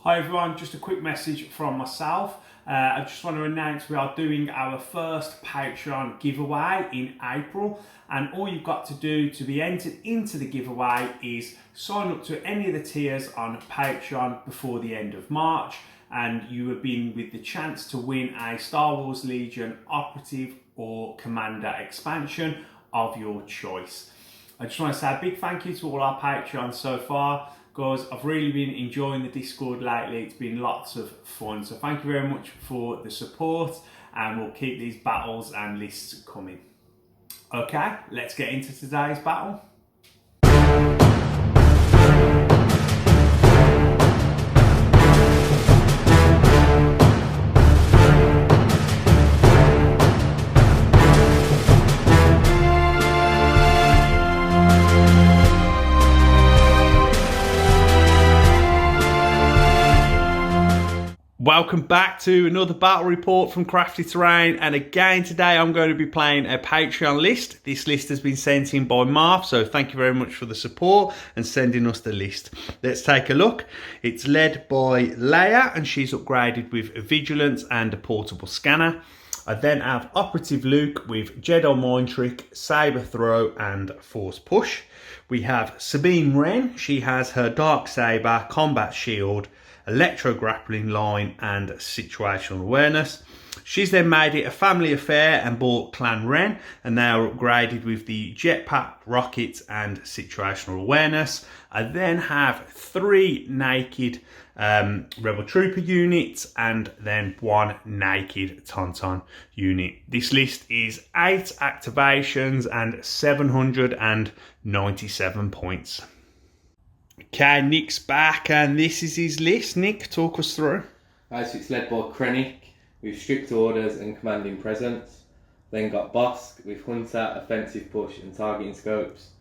Hi everyone, just a quick message from myself. I just want to announce we are doing our first Patreon giveaway in April, and all you've got to do to be entered into the giveaway is sign up to any of the tiers on Patreon before the end of March, and you have been with the chance to win a Star Wars Legion Operative or Commander expansion of your choice. I just want to say a big thank you to all our Patreons so far. Guys, I've really been enjoying the Discord lately. It's been lots of fun. So thank you very much for the support, and we'll keep these battles and lists coming. Okay, let's get into today's battle. Welcome back to another battle report from Crafty Terrain, and again today I'm going to be playing a Patreon list. This list has been sent in by Marth, so thank you very much for the support and sending us the list. Let's take a look. It's led by Leia, and she's upgraded with Vigilance and a portable scanner. I then have Operative Luke with Jedi Mind Trick, Saber Throw and Force Push. We have Sabine Wren. She has her Dark Saber, Combat Shield, Electro Grappling Line and Situational Awareness. She's then made it a family affair and bought Clan Wren, and they are upgraded with the Jetpack, Rockets and Situational Awareness. I then have 3 naked Rebel Trooper units and then 1 naked Tauntaun unit. This list is 8 activations and 797 points. Okay, Nick's back, and this is his list. Nick, talk us through. So it's led by Krennic with Strict Orders and Commanding Presence. Then got Bossk with Hunter, Offensive Push and Targeting Scopes.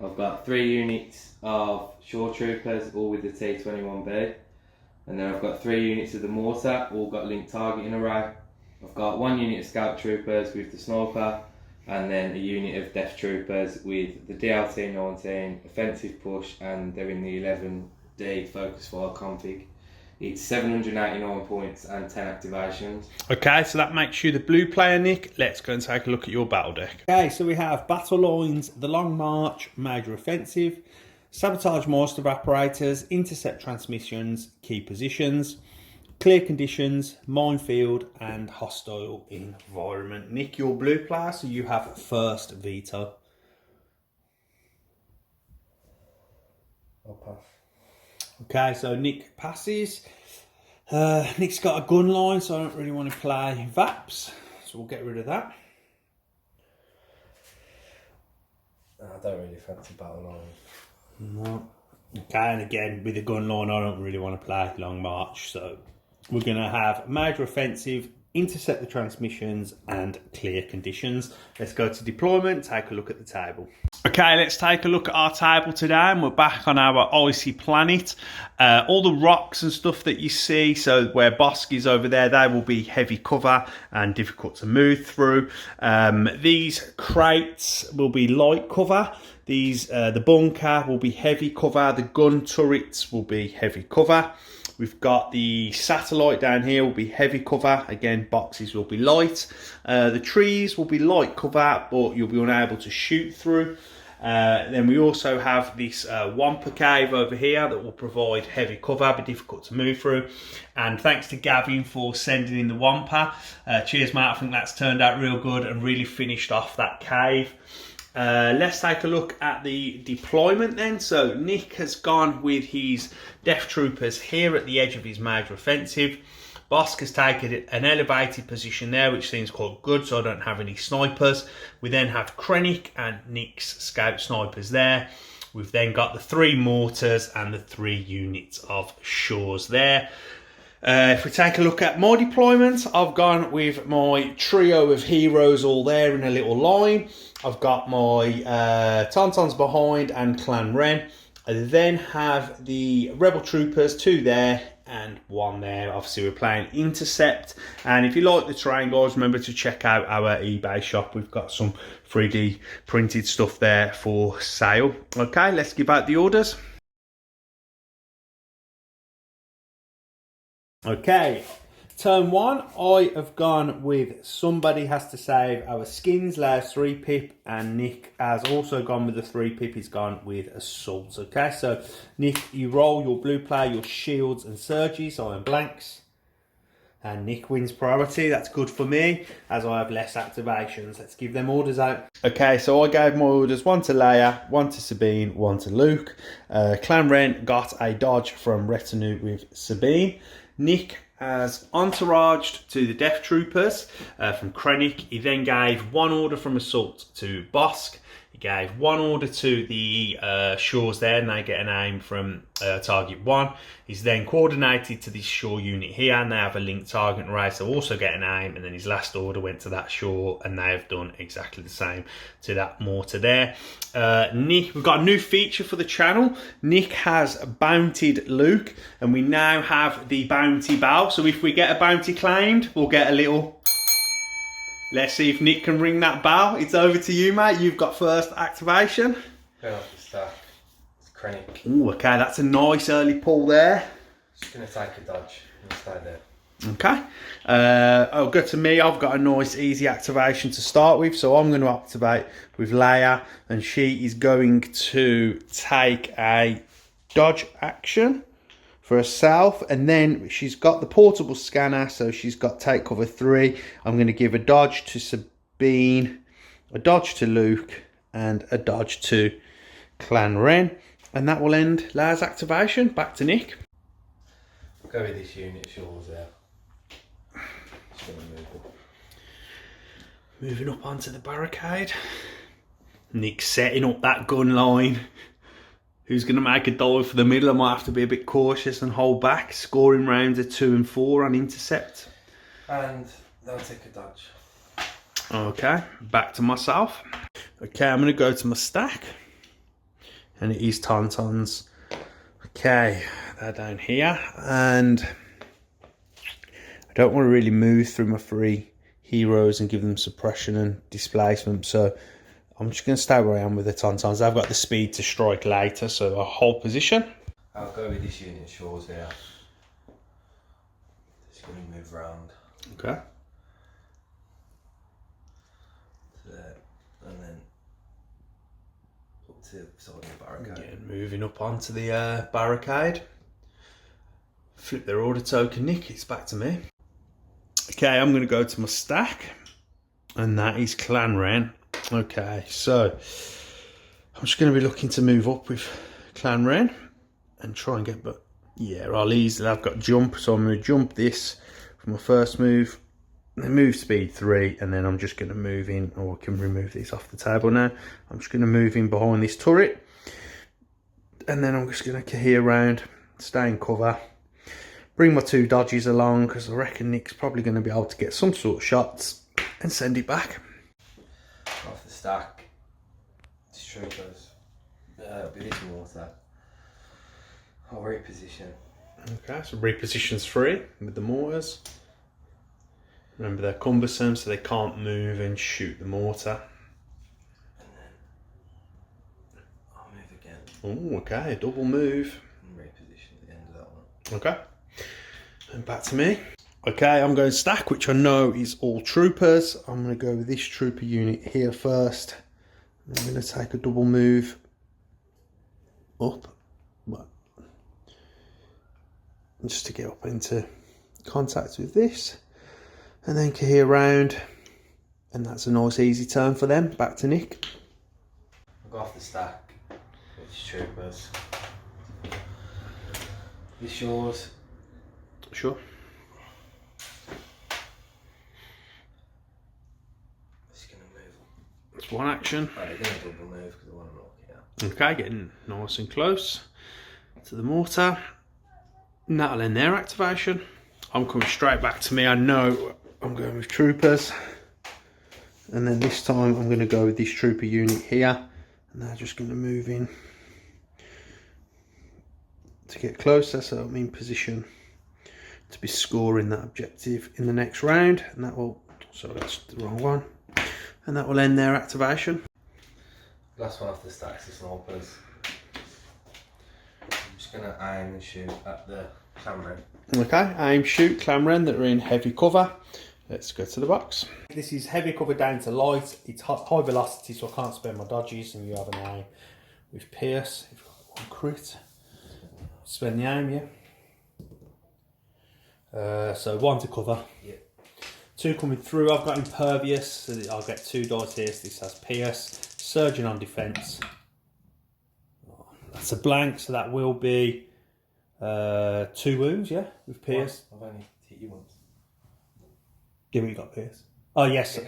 I've got 3 units of Shore Troopers, all with the T-21B. And then I've got 3 units of the Mortar, all got linked targeting array. I've got 1 unit of Scout Troopers with the Sniper, and then a unit of Death Troopers with the DLT-19, Offensive Push, and they're in the 11D Focus Fire config. It's 789 points and 10 activations. Okay, so that makes you the blue player, Nick. Let's go and take a look at your battle deck. Okay, so we have Battle Lines, the Long March, Major Offensive, Sabotage Monster Evaporators, Intercept Transmissions, Key Positions, Clear Conditions, Minefield and Hostile Environment. Nick, your blue player, so you have first veto. I'll pass. Okay, so Nick passes. Nick's got a gun line, so I don't really want to play VAPs, so we'll get rid of that. I don't really fancy battle lines. No. Okay, and again, with the gun line, I don't really want to play Long March, so we're going to have Major Offensive, Intercept the Transmissions and Clear Conditions. Let's go to deployment, take a look at the table. Okay, let's take a look at our table today, and we're back on our icy planet. All the rocks and stuff that you see, so where bossk is over there, they will be heavy cover and difficult to move through. These crates will be light cover. These the bunker will be heavy cover. The gun turrets will be heavy cover. We've got the satellite down here will be heavy cover. Again, boxes will be light. The trees will be light cover, but you'll be unable to shoot through. Then we also have this Wampa cave over here that will provide heavy cover, but difficult to move through. And thanks to Gavin for sending in the Wampa. Cheers, mate. I think that's turned out real good and really finished off that cave. Let's take a look at the deployment then. So Nick has gone with his Death Troopers here at the edge of his major offensive. Bossk has taken an elevated position there, which seems quite good, so I don't have any snipers. We then have Krennic and Nick's Scout Snipers there. We've then got the 3 mortars and the 3 units of shores there. If we take a look at my deployment, I've gone with my trio of heroes all there in a little line. I've got my Tauntauns behind and Clan Wren. I then have the Rebel Troopers, 2 there and 1 there. Obviously we're playing Intercept, and if you like the terrain, guys, remember to check out our eBay shop. We've got some 3D printed stuff there for sale. Okay, let's give out the orders. Okay, turn 1, I have gone with somebody has to save our skins, Leia's 3-pip, and Nick has also gone with the 3-pip, he's gone with assault. Okay, so Nick, you roll your blue player, your shields and surges, I am blanks. And Nick wins priority. That's good for me, as I have less activations. Let's give them orders out. Okay, so I gave my orders, 1 to Leia, 1 to Sabine, 1 to Luke. Clan Wren got a dodge from retinue with Sabine. Nick has entouraged to the Death Troopers from Krennic. He then gave 1 order from assault to Bossk. He gave 1 order to the shores there, and they get an aim from target 1. He's then coordinated to this shore unit here, and they have a linked target array, so also get an aim. And then his last order went to that shore, and they have done exactly the same to that mortar there. Nick, we've got a new feature for the channel. Nick has bountied Luke, and we now have the bounty bow. So if we get a bounty claimed, we'll get a little... Let's see if Nick can ring that bell. It's over to you, mate. You've got first activation. Going off the stack. It's Krennic. Ooh, okay, that's a nice early pull there. Just going to take a dodge and stay there. Okay. Oh, good to me. I've got a nice, easy activation to start with. So I'm going to activate with Leia, and she is going to take a dodge action for herself, and then she's got the portable scanner, so she's got take cover 3. I'm going to give a dodge to Sabine, a dodge to Luke, and a dodge to Clan Wren, and that will end Leia's activation. Back to Nick. I'll go with this unit, shores there. Just going to move up. Moving up onto the barricade. Nick's setting up that gun line. Who's going to make a dive for the middle? I might have to be a bit cautious and hold back. Scoring rounds of 2 and 4 on intercept. And they'll take a dodge. Okay, back to myself. Okay, I'm going to go to my stack. And it is Tauntauns. Okay, they're down here. And I don't want to really move through my 3 heroes and give them suppression and displacement. So I'm just going to stay where I am with the Tauntauns. They've got the speed to strike later, so I'll hold position. I'll go with this unit, shores here. Just going to move around. Okay. There, and then up to the side of the barricade. Again, moving up onto the barricade. Flip their order token, Nick. It's back to me. Okay, I'm going to go to my stack, and that is Clan Wren. Okay, so I'm just going to be looking to move up with Clan Wren and try and get, but yeah, I've got jump, so I'm going to jump this for my first move, then move speed 3, and then I'm just going to move in, or I can remove these off the table now. I'm just going to move in behind this turret, and then I'm just going to cohere around, stay in cover, bring my 2 dodges along, because I reckon Nick's probably going to be able to get some sort of shots and send it back. Off the stack. It's troopers. Be this mortar. I'll reposition. Okay, so repositions 3 with the mortars. Remember, they're cumbersome, so they can't move and shoot the mortar. And then I'll move again. Oh, okay, a double move. And reposition at the end of that one. Okay, and back to me. Okay, I'm going stack, which I know is all troopers. I'm going to go with this trooper unit here first. I'm going to take a double move up, but just to get up into contact with this, and then cohere around, and that's a nice easy turn for them. Back to Nick. I'll go off the stack. It's troopers. This yours. Sure. It's one action. Right, I'm going to double move because I want to knock it out. Okay, getting nice and close to the mortar. And that'll end their activation. I'm coming straight back to me. I know I'm going with troopers. And then this time I'm going to go with this trooper unit here. And they're just going to move in to get closer, so I'm in position to be scoring that objective in the next round. And that will, so that's the wrong one. And that will end their activation. Last one off the stacks is snipers. I'm just going to aim and shoot at the Clan Wren. Okay, aim, shoot, Clan Wren that are in heavy cover. Let's go to the box. This is heavy cover down to light. It's high velocity, so I can't spend my dodges. And you have an aim with Pierce. If you've got one crit, spend the aim, yeah. So 1 to cover. Yeah. 2 coming through. I've got impervious, so that I'll get 2 dice here. So this has Pierce. Surging on defence. That's a blank, so that will be 2 wounds, yeah, with Pierce. I've only hit you once. Yeah, we got Pierce. Oh yes.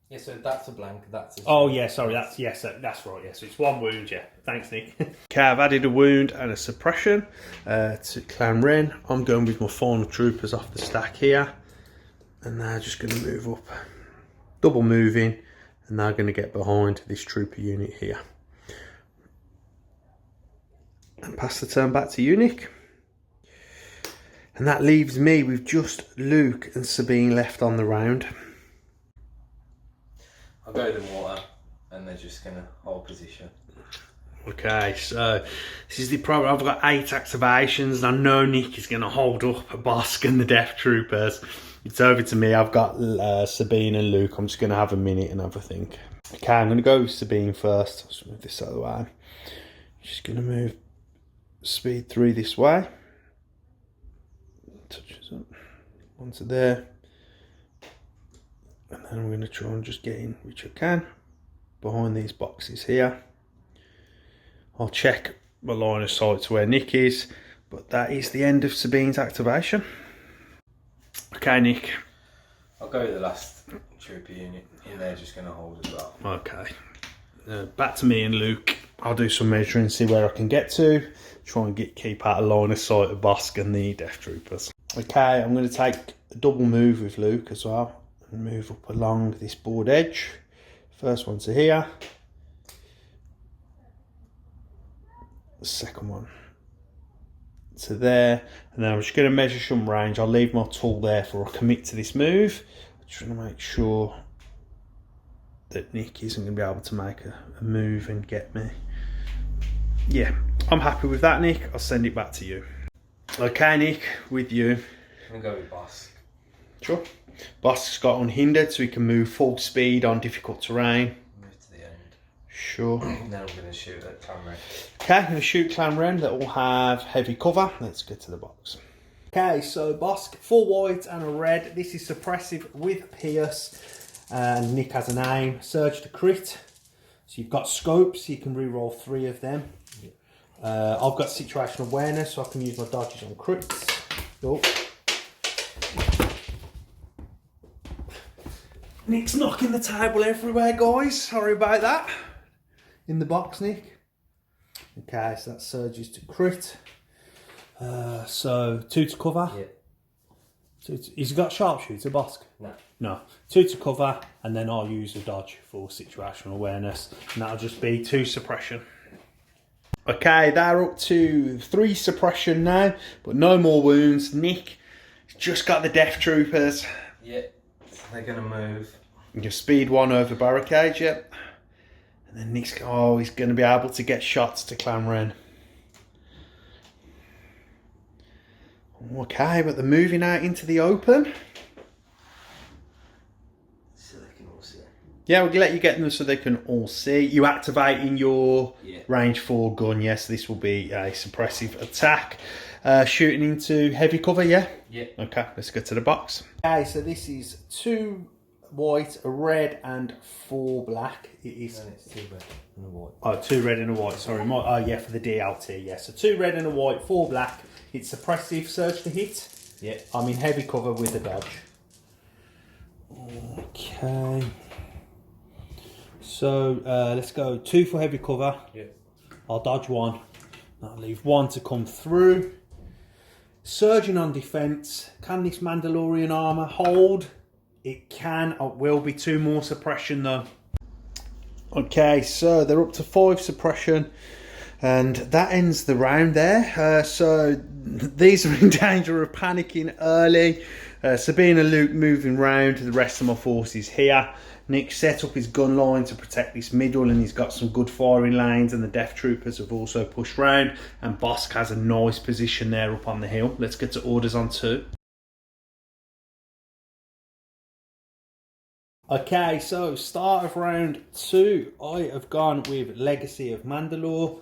Yeah, so that's a blank. That's a Oh yeah, sorry. That's right. Yes, so it's 1 wound. Yeah, thanks, Nick. Okay, I've added a wound and a suppression to Clan Wren. I'm going with my final troopers off the stack here, and they're just going to move up, double moving, and they're going to get behind this trooper unit here. And pass the turn back to you, Nick. And that leaves me with just Luke and Sabine left on the round. I'll go to the water and they're just going to hold position. Okay, so this is the problem. I've got 8 activations and I know Nick is going to hold up a bossk and the Death Troopers. It's over to me. I've got Sabine and Luke. I'm just going to have a minute and have a think. Okay, I'm going to go with Sabine first. Let's move this out of the way. She's going to move speed 3 this way. Touches up onto there, and then I'm going to try and just get in, which I can, behind these boxes here. I'll check my line of sight to where Nick is, but that is the end of Sabine's activation. Okay, Nick. I'll go with the last trooper unit, and they're just going to hold as well. Okay. Back to me and Luke. I'll do some measuring, see where I can get to. Try and keep out of line of sight of Bossk and the Death Troopers. Okay, I'm going to take a double move with Luke as well and move up along this board edge. First one to here. The second one to there. And then I'm just going to measure some range. I'll leave my tool there for I commit to this move. I'm trying to make sure that Nick isn't going to be able to make a move and get me. Yeah, I'm happy with that, Nick. I'll send it back to you. Okay, Nick, with you. I'm going to go with Bossk. Sure. Bossk's got unhindered, so he can move full speed on difficult terrain. Move to the end. Sure. Then I'm going to shoot at Clan Wren. Okay, I'm going to shoot Clan Wren that will have heavy cover. Let's get to the box. Okay, so Bossk, 4 white and a red. This is suppressive with Pierce. And Nick has an aim. Surge to crit. So you've got scopes, so you can re-roll 3 of them. I've got situational awareness, so I can use my dodges on crits. Oh. Nick's knocking the table everywhere, guys. Sorry about that. In the box, Nick. Okay, so that surges to crit. So 2 to cover. Yeah. He's got sharpshooter, Bossk? No. No. 2 to cover, and then I'll use a dodge for situational awareness, and that'll just be 2 suppression. Okay, they're up to 3 suppression now, but no more wounds. Nick just got the Death Troopers. Yeah, so they're going to move. You speed 1 over barricade, yep. And then Nick's, he's going to be able to get shots to Clan Wren. Okay, but they're moving out into the open. So they can all see. Yeah, we'll let you get them so they can all see. You activating your range 4 gun, yes, this will be a suppressive attack. Shooting into heavy cover, yeah? Yeah. Okay, let's go to the box. Okay, so this is 2 white, a red, and 4 black. It is. And it's 2 red and a white. Oh, 2 red and a white, sorry. Oh, yeah, for the DLT, yeah. So 2 red and a white, 4 black. It's suppressive, surge to hit. Yeah. I'm in heavy cover with a dodge. Okay. So let's go 2 for heavy cover. Yeah. I'll dodge 1. I'll leave 1 to come through. Surging on defence. Can this Mandalorian armour hold? It can. It will be 2 more suppression though. Okay, so they're up to 5 suppression. And that ends the round there. So these are in danger of panicking early. Sabine and Luke moving round, the rest of my forces here. Nick set up his gun line to protect this middle, and he's got some good firing lanes, and the Death Troopers have also pushed round, and Bossk has a nice position there up on the hill. Let's get to orders on 2. Okay, so start of round 2, I have gone with Legacy of Mandalore,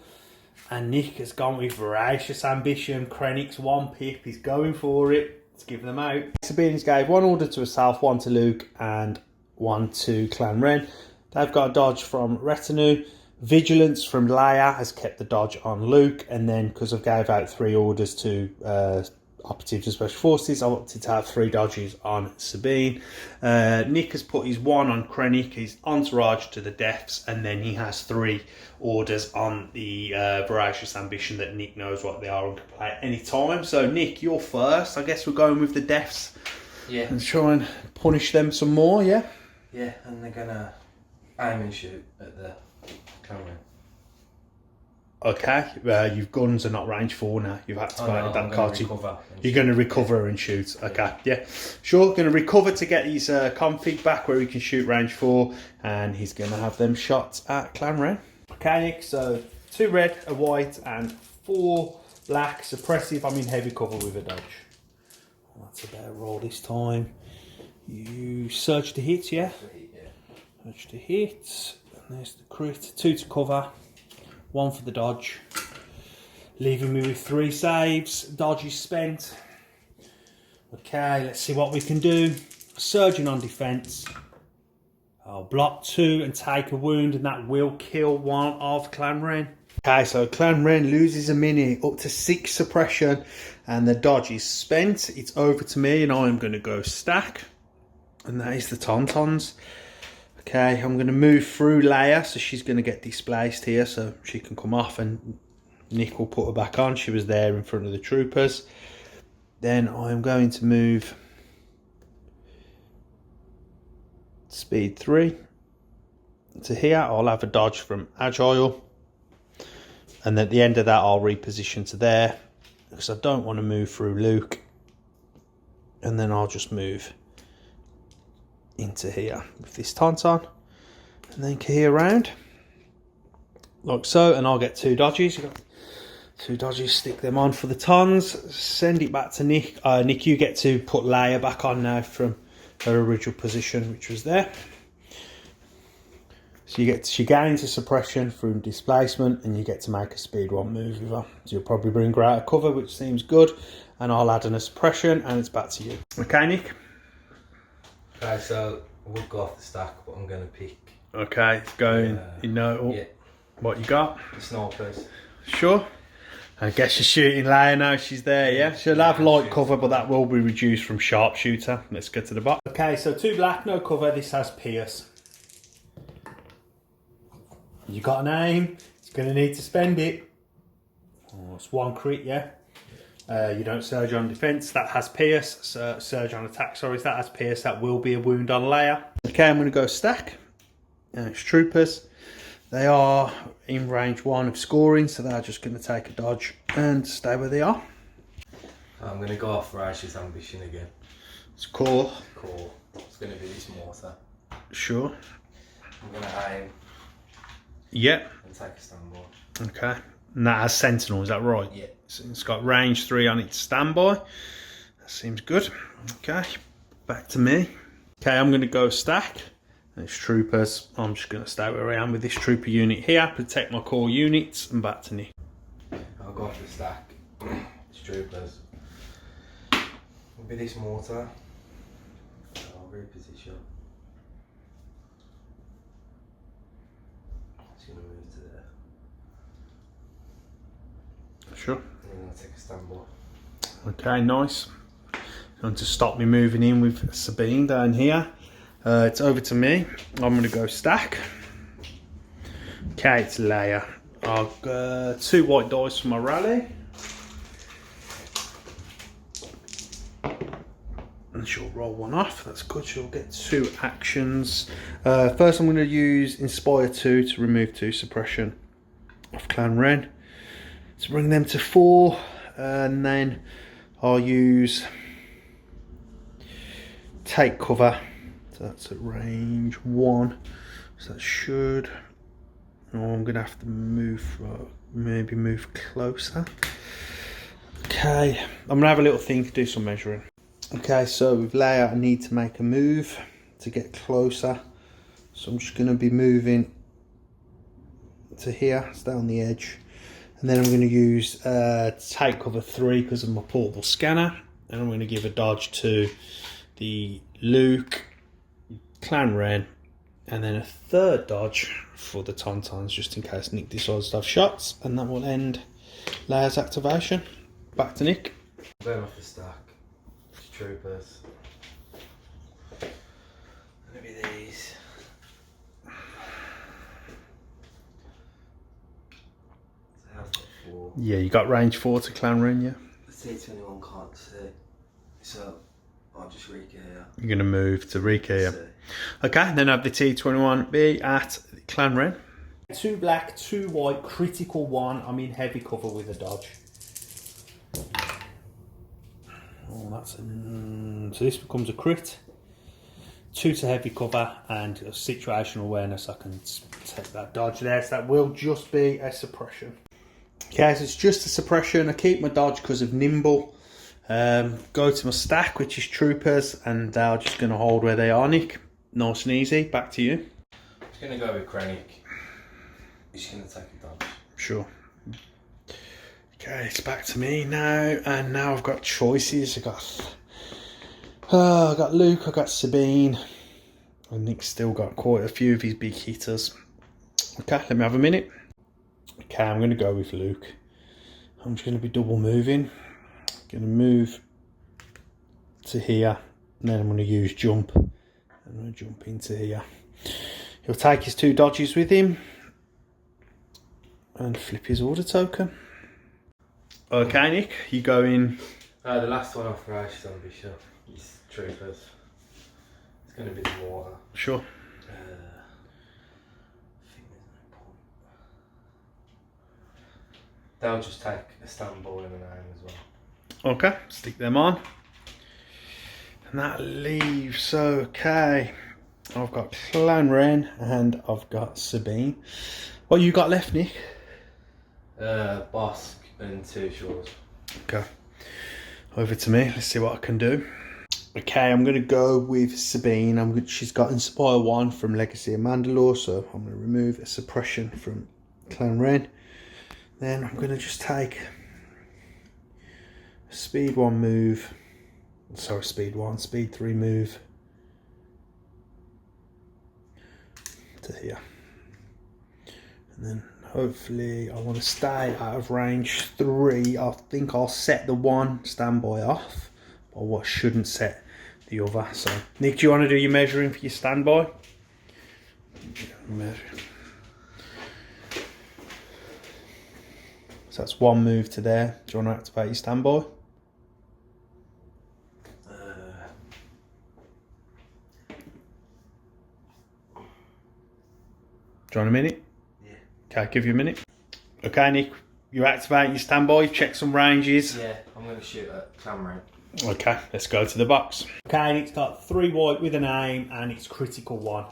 and Nick has gone with Voracious Ambition. Krennic's 1 pip, he's going for it. Let's give them out. Sabine's gave 1 order to herself, 1 to Luke, and 1 to Clan Wren. They've got a dodge from Retinue. Vigilance from Leia has kept the dodge on Luke, and then because I gave out 3 orders to Operatives and Special Forces, I wanted to have 3 dodges on Sabine. Nick has put his 1 on Krennic, his entourage to the deaths, and then he has 3 orders on the Voracious Ambition that Nick knows what they are and can play at any time. So Nick, you're first. I guess we're going with the deaths. Yeah. And try and punish them some more, yeah? Yeah, and they're gonna aim and shoot at the camera. Okay, your guns are not range 4 now. You've had to go out of that card. You're going to recover and shoot. Okay, yeah. Sure, going to recover to get his config back where he can shoot range 4, and he's going to have them shots at Clan Wren. Okay, Nick, so 2 red, a white, and 4 black. Suppressive, I'm in heavy cover with a dodge. That's a better roll this time. You surge to hit, yeah? Surge to hit. And there's the crit. 2 to cover. 1 for the dodge. Leaving me with 3 saves. Dodge is spent. Okay, let's see what we can do. Surging on defence. I'll block 2 and take a wound, and that will kill 1 of Clan Wren. Okay, so Clan Wren loses a mini, up to 6 suppression, and the dodge is spent. It's over to me, and I'm going to go stack. And that is the Tauntauns. Okay, I'm going to move through Leia, so she's going to get displaced here, so she can come off, and Nick will put her back on. She was there in front of the troopers. Then I'm going to move speed 3 to here. I'll have a dodge from Agile. And at the end of that, I'll reposition to there, because I don't want to move through Luke. And then I'll just move into here with this Tauntaun. And then here around, like so. And I'll get 2 dodges. You've got 2 dodges, stick them on for the tons. Send it back to Nick. Nick, you get to put Leia back on now from her original position, which was there. So she gains a suppression from displacement, and you get to make a speed 1 move with her. So you'll probably bring her out of cover, which seems good. And I'll add in a suppression, and it's back to you. Okay, Nick? Okay, so I would go off the stack, but I'm going to pick... Okay, going, yeah. What you got? The snipers. Sure. I guess she's shooting Leia now, she's there, yeah? She'll have light cover, but that will be reduced from sharpshooter. Let's get to the bottom. Okay, so 2 black, no cover. This has Pierce. You got an aim. It's going to need to spend it. Oh, it's 1 crit, yeah? You don't surge on defence. That has Pierce. Surge on attack, sorry. That has Pierce. That will be a wound on Leia. Okay, I'm going to go stack. It's troopers. They are in range 1 of scoring, so they're just going to take a dodge and stay where they are. I'm going to go off Voracious Ambition again. It's core. Core. It's going to be this mortar. Sure. I'm going to aim. Yep. And take a standby. Okay. And that has Sentinel, is that right? Yeah. So it's got range 3 on its standby. That seems good. Okay. Back to me. Okay, I'm going to go stack. It's troopers. I'm just going to stay where I am with this trooper unit here. Protect my core units, and back to Nick. I'll go off the stack. It's troopers. It'll be this mortar. I'll reposition. It's going to move to there. Sure. And then I'll take a standby. Okay, nice. Going to stop me moving in with Sabine down here. It's over to me. I'm going to go stack. Okay, it's Leia. I've got 2 white dice for my rally. And she'll roll 1 off. That's good. She'll get 2 actions. First, I'm going to use Inspire 2 to remove 2 suppression of Clan Wren. To bring them to 4. And then I'll use take cover. So that's at range 1. So that should... Oh, I'm going to have to move, maybe move closer. Okay, I'm going to have a little think, do some measuring. Okay, so with Leia, I need to make a move to get closer. So I'm just going to be moving to here, stay on the edge. And then I'm going to use take cover 3 because of my portable scanner. And I'm going to give a dodge to the Luke, Clan Wren, and then a third dodge for the Tauntauns, just in case Nick decides to have shots. And that will end Leia's activation. Back to Nick. Going off the stack. Troopers. Maybe these. Yeah, you got range 4 to Clan Wren, yeah? The T21 can't see, so I'll just rekey here. You're going to move to rekey here. Okay, then have the T21 be at Clan Wren. 2 black, 2 white, critical 1. I'm in heavy cover with a dodge. Oh, that's so this becomes a crit. 2 to heavy cover and a situational awareness. I can take that dodge there, so that will just be a suppression. Okay, so it's just a suppression. I keep my dodge because of nimble. Go to my stack, which is troopers, and they're just going to hold where they are, Nick. Nice and easy. Back to you. I'm just going to go with Krennic. He's going to take a dodge. Sure. Okay, it's back to me now, and now I've got choices. I've got Luke, I've got Sabine, and Nick's still got quite a few of his big hitters. Okay, let me have a minute. Okay, I'm going to go with Luke. I'm just going to be double moving. Going to move to here, and then I'm going to use jump. I'm going to jump into here. He'll take his 2 dodges with him and flip his order token. Okay, Nick, you go in. The last one off right is on Bishop. It's troopers. It's going to be the water. Sure. They'll just take a standby and an aim as well. Okay, stick them on. And that leaves, okay. I've got Clan Wren and I've got Sabine. What you got left, Nick? Bossk and 2 shores. Okay. Over to me, let's see what I can do. Okay, I'm going to go with Sabine. She's got Inspire 1 from Legacy of Mandalore, so I'm going to remove a suppression from Clan Wren. Then I'm going to just take a speed 1 move. Sorry, speed 3 move to here. And then hopefully I want to stay out of range 3. I think I'll set the 1 standby off, but what shouldn't set the other. So Nick, do you want to do your measuring for your standby? Measure. So that's 1 move to there. Do you want to activate your standby? Do you want a minute? Yeah. Okay, I'll give you a minute. Okay, Nick, you're activating your standby, check some ranges. Yeah, I'm going to shoot at Clan Wren. Okay, let's go to the box. Okay, Nick's got 3 white with an aim and it's critical 1.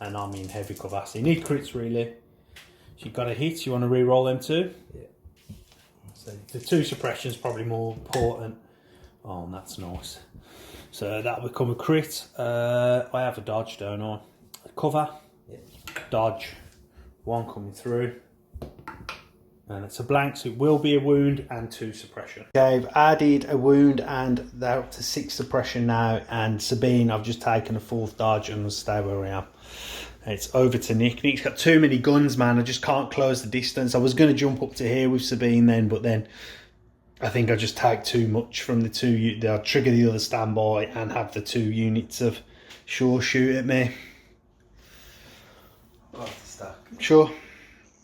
And I'm in heavy cover. So you need crits really. So you've got a hit, you want to re-roll them 2? Yeah. So the 2 suppressions probably more important. Oh, and that's nice. So that will become a crit. I have a dodge, don't I? Cover. Yeah. Dodge. 1 coming through. And it's a blank, so it will be a wound and 2 suppression. Okay, I've added a wound and they're up to 6 suppression now. And Sabine, I've just taken a 4th dodge and will stay where I am. It's over to Nick. Nick's got too many guns, man. I just can't close the distance. I was going to jump up to here with Sabine then, but then I think I just take too much from the 2. I'll trigger the other standby and have the 2 units of sure shoot at me. Off the stack. Sure.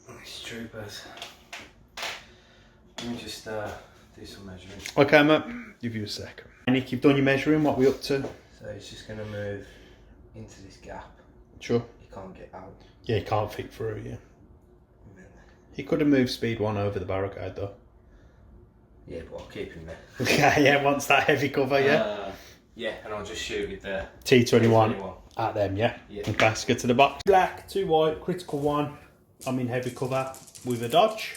These troopers. Let me just do some measuring. Okay, mate. Give you a sec. Nick, you've done your measuring. What are we up to? So he's just going to move into this gap. Sure. He can't get out. Yeah, he can't fit through, yeah. He could have moved speed 1 over the barricade, though. Yeah, but I'll keep him there. Okay, yeah, wants that heavy cover, yeah? Yeah, and I'll just shoot with the T21 at them, yeah? Yeah. Okay, let's get to the box. Black, 2 white, critical 1. I'm in heavy cover with a dodge.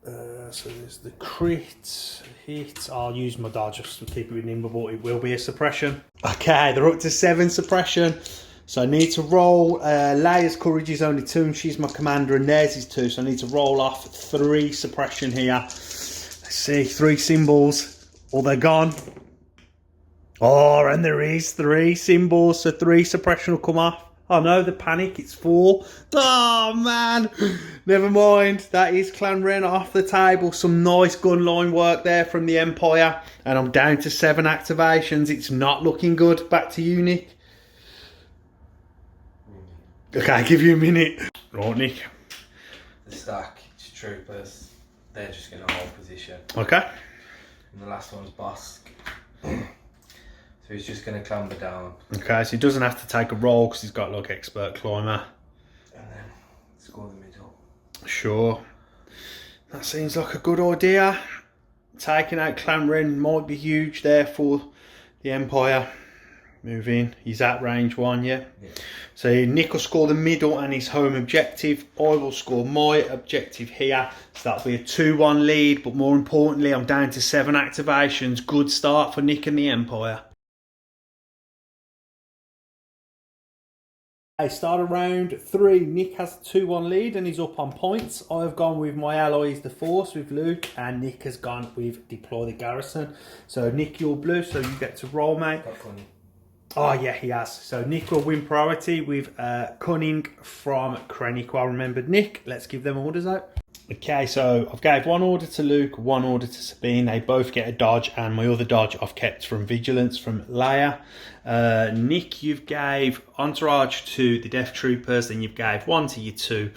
So there's the crit, hit. I'll use my dodge just to keep it nimble, but it will be a suppression. Okay, they're up to 7 suppression. So I need to roll. Leia's courage is only 2 and she's my commander, and theirs is 2. So I need to roll off 3 suppression here. Let's see, 3 symbols. Oh, they're gone. Oh, and there is 3 symbols, so 3 suppression will come off. Oh no, the panic, it's 4. Oh man, never mind. That is Clan Wren off the table. Some nice gun line work there from the Empire. And I'm down to 7 activations. It's not looking good. Back to you, Nick. Okay, I'll give you a minute. Right, Nick. The stack, it's troopers. They're just going to hold position. Okay. And the last one's bossk. So he's just going to clamber down. Okay, so he doesn't have to take a roll because he's got like expert climber. And then score the middle. Sure. That seems like a good idea. Taking out Clan Wren might be huge there for the Empire. Move in. He's at range 1, yeah? Yeah. So Nick will score the middle and his home objective. I will score my objective here. So that'll be a 2-1 lead. But more importantly, I'm down to 7 activations. Good start for Nick and the Empire. I start around 3. Nick has a 2-1 lead and he's up on points. I've gone with my allies, the Force, with Luke, and Nick has gone with Deploy the Garrison. So Nick, you're blue, so you get to roll, mate. Oh yeah, he has. So Nick will win priority with Cunning from Krennic. Well remembered, Nick. Let's give them orders out. Okay, so I've gave 1 order to Luke, 1 order to Sabine. They both get a dodge, and my other dodge I've kept from Vigilance from Leia. Nick, you've gave Entourage to the Death Troopers, then you've gave 1 to your 2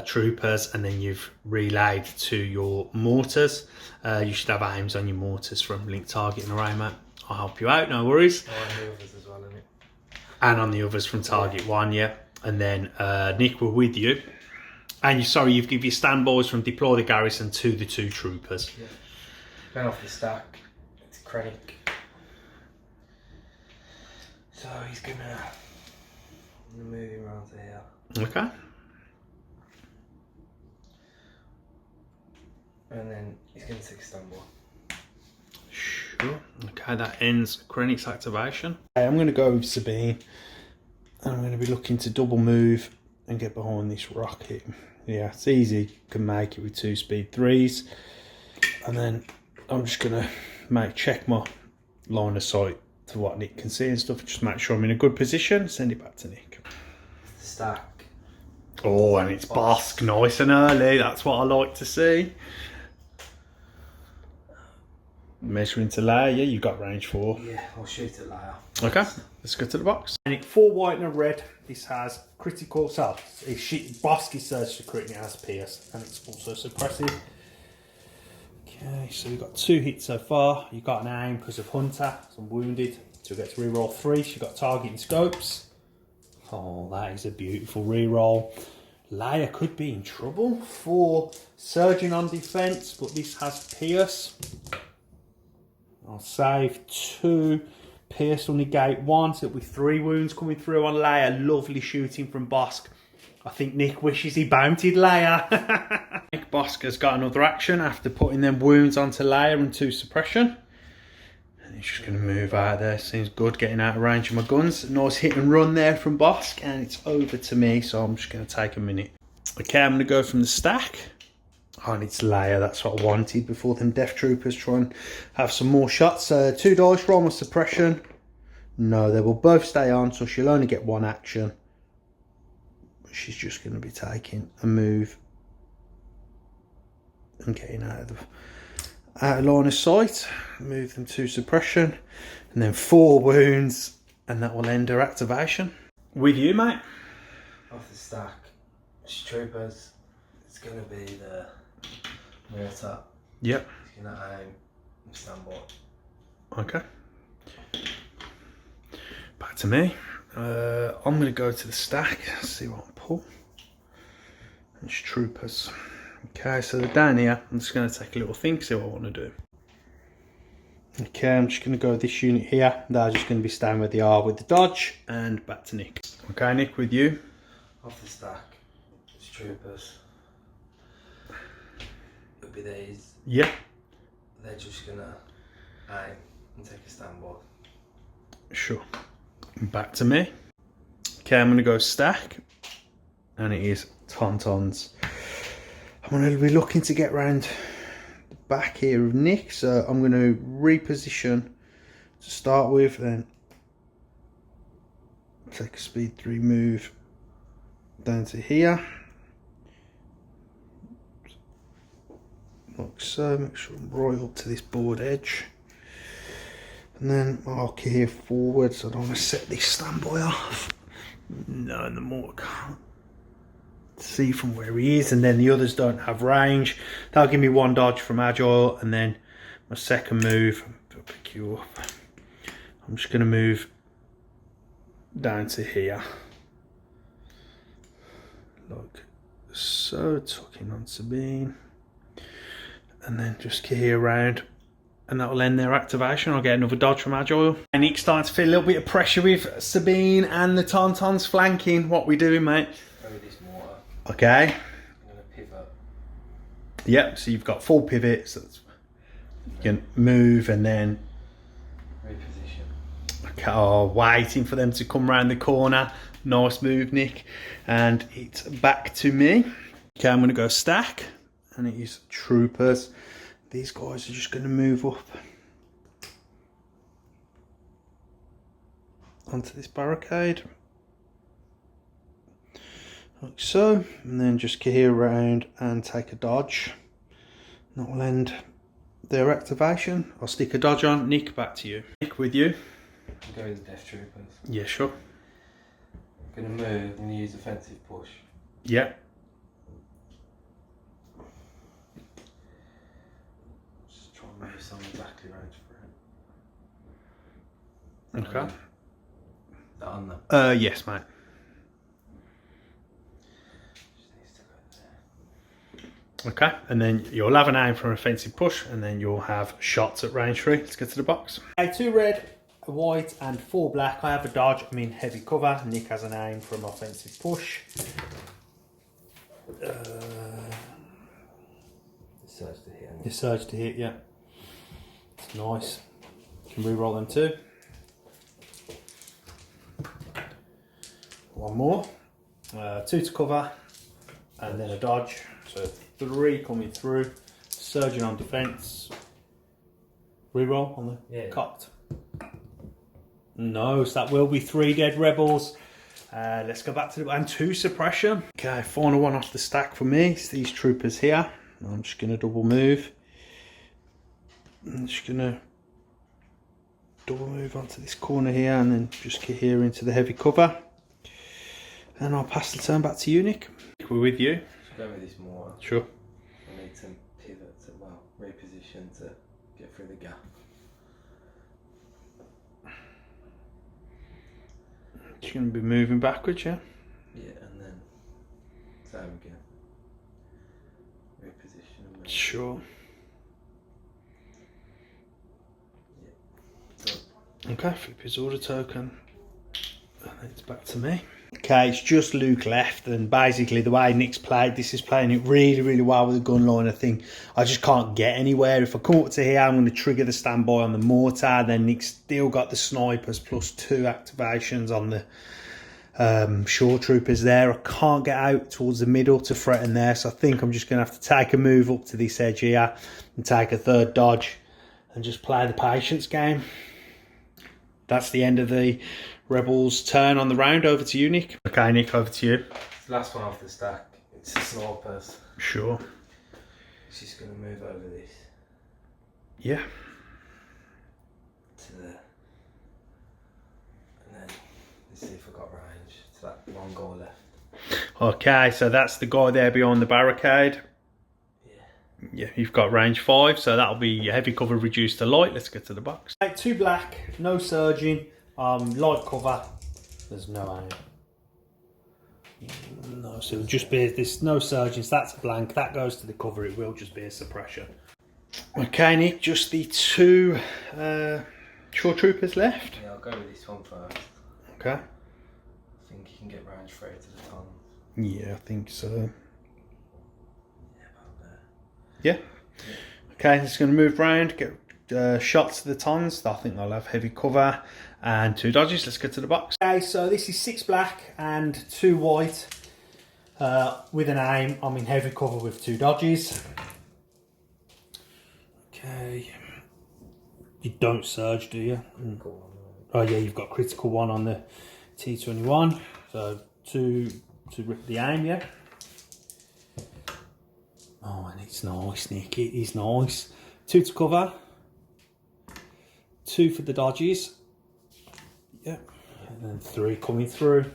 Troopers, and then you've relayed to your Mortars. You should have aims on your Mortars from Link Target and Array, mate. I'll help you out, no worries. Oh, and the others as well, isn't it? And on the others from Target 1, yeah. And then Nick, we're with you. And you've given your standbys from Deploy the Garrison to the 2 Troopers. Yeah. Going off the stack, it's Krennic. So he's gonna move him around to here. Okay. And then he's gonna take a standby. Sure. Okay, that ends Krennic's activation. Okay, I'm going to go with Sabine. I'm going to be looking to double move and get behind this rocket. Yeah, it's easy. Can make it with 2 speed 3s. And then I'm just going to check my line of sight to what Nick can see and stuff. Just make sure I'm in a good position. Send it back to Nick. Stack. Oh, and it's bossk nice and early. That's what I like to see. Measuring to Leia, yeah, you got range 4. Yeah, I'll shoot at Leia. Okay, let's go to the box. And it's 4 white and a red. This has critical, so bossk is surge to crit and it has pierce, and it's also suppressive. Okay, so we've got 2 hits so far. You got an aim because of Hunter, so I'm wounded. So we get to reroll 3. So you've got target and scopes. Oh, that is a beautiful reroll. Leia could be in trouble for surging on defense, but this has pierce. I'll save 2. Pierce will negate 1, so it'll be 3 wounds coming through on Leia. Lovely shooting from Bossk. I think Nick wishes he bountied Leia. Nick Bossk has got another action after putting them wounds onto Leia and 2 suppression. And he's just going to move out there. Seems good getting out of range of my guns. Nice hit and run there from Bossk, and it's over to me, so I'm just going to take a minute. Okay, I'm going to go from the stack. Oh, and it's Leia, that's what I wanted before them Death Troopers try and have some more shots. 2 dice, roll my suppression. No, they will both stay on, so she'll only get 1 action. But she's just going to be taking a move and getting out of line of sight. Move them to suppression. And then 4 wounds, and that will end her activation. With you, mate. Off the stack, Troopers. It's going to be the Mortar. Yep. He's going to aim and standby. Okay. Back to me. I'm going to go to the stack, see what I pull. It's Troopers. Okay, so they're down here. I'm just going to take a little think, see what I want to do. Okay, I'm just going to go with this unit here. They're just going to be staying where they are with the dodge, and back to Nick. Okay, Nick, with you. Off the stack, it's troopers. It'll be these. Yeah. They're just gonna aim and take a standby. Sure. Back to me. Okay, I'm going to go stack, and it is Tauntauns. I'm going to be looking to get round the back here of Nick, so I'm going to reposition to start with, then take a speed 3 move down to here, like so. Make sure I'm right up to this board edge, and then mark here forward, so I don't want to set this standby off. No, the mortar can't see from where he is, and then the others don't have range. That'll give me 1 dodge from agile, and then my second move, I'll pick you up. I'm just going to move down to here, like so, tucking on Sabine, and then just here around, and that will end their activation. I'll get another dodge from agile. And Nick's starting to feel a little bit of pressure with Sabine and the Tauntauns flanking. What we doing, mate? Throw this mortar. Okay. I'm gonna pivot. Yep, so you've got full pivot, so you can move and then Reposition. okay, oh, waiting for them to come round the corner. Nice move, Nick. And it's back to me. Okay, I'm going to go stack, and it is troopers. These guys are just going to move up onto this barricade, like so, and then just gear around and take a dodge. That will end their activation. I'll stick a dodge on. Nick, back to you. Nick, with you. I'm going with the Death Troopers. Yeah, sure. I'm gonna move. I'm gonna use offensive push. Yeah. Just try and move someone exactly right for it. Okay. That on there. Yes, mate. Just needs to go there. Okay, and then you'll have an aim for an offensive push, and then you'll have shots at range 3. Let's get to the box. Okay, 2 red, a white, and 4 black. I have a dodge. I'm in heavy cover. Nick has an aim for an offensive push. Surge to hit. Your surge to hit, yeah. It's nice. You can re-roll them too. 1 more. 2 to cover, and then a dodge. So 3 coming through. Surging on defense. Reroll on the cocked. No, so that will be 3 dead rebels. Let's go back to the and 2 suppression. Okay, final one off the stack for me. It's these troopers here. I'm just going to double move. I'm just going to double move onto this corner here, and then just get here into the heavy cover. And I'll pass the turn back to you, Nick. We're with you. Just go with this mortar. Sure. I need to pivot to, well, reposition to get through the gap. Just going to be moving backwards, yeah? Yeah, and then same again. Reposition and move. Sure. Yeah. Okay, flip his order token. And then it's back to me. Okay, it's just Luke left, and basically the way Nick's played this is playing it really, really well with the gun line. I think I just can't get anywhere. If I come up to here, I'm going to trigger the standby on the mortar. Then Nick's still got the snipers plus 2 activations on the shore troopers there. I can't get out towards the middle to threaten there, so I think I'm just going to have to take a move up to this edge here and take a 3rd dodge and just play the patience game. That's the end of the Rebels' turn on the round. Over to you, Nick. Okay, Nick, over to you. It's the last one off the stack. It's the snipers. Sure. It's just going to move over this Yeah. to the... And then let's see if I've got range to that one goal left. Okay, so that's the guy there behind the barricade. Yeah. Yeah, you've got range 5, so that'll be your heavy cover reduced to light. Let's get to the box. 2 black, no surging, light cover. There's no aim. No, so it'll just be this, no surging, so that's a blank. That goes to the cover, it will just be a suppression. Okay, Nick, just the 2 shore troopers left. Yeah, I'll go with this one first. Okay. I think you can get round straight to the tons. Yeah, I think so. Yeah, about there. Yeah. Okay, it's going to move round, get shots to the tons. I think they'll have heavy cover and 2 dodges. Let's get to the box. Okay, so this is 6 black and 2 white with an aim. I'm in heavy cover with 2 dodges. Okay. You don't surge, do you? Cool. Oh yeah, you've got critical 1 on the T21. So 2 to rip the aim, yeah. Oh, and it's nice, Nick. It is nice. 2 to cover. 2 for the dodges. Yep. And then 3 coming through.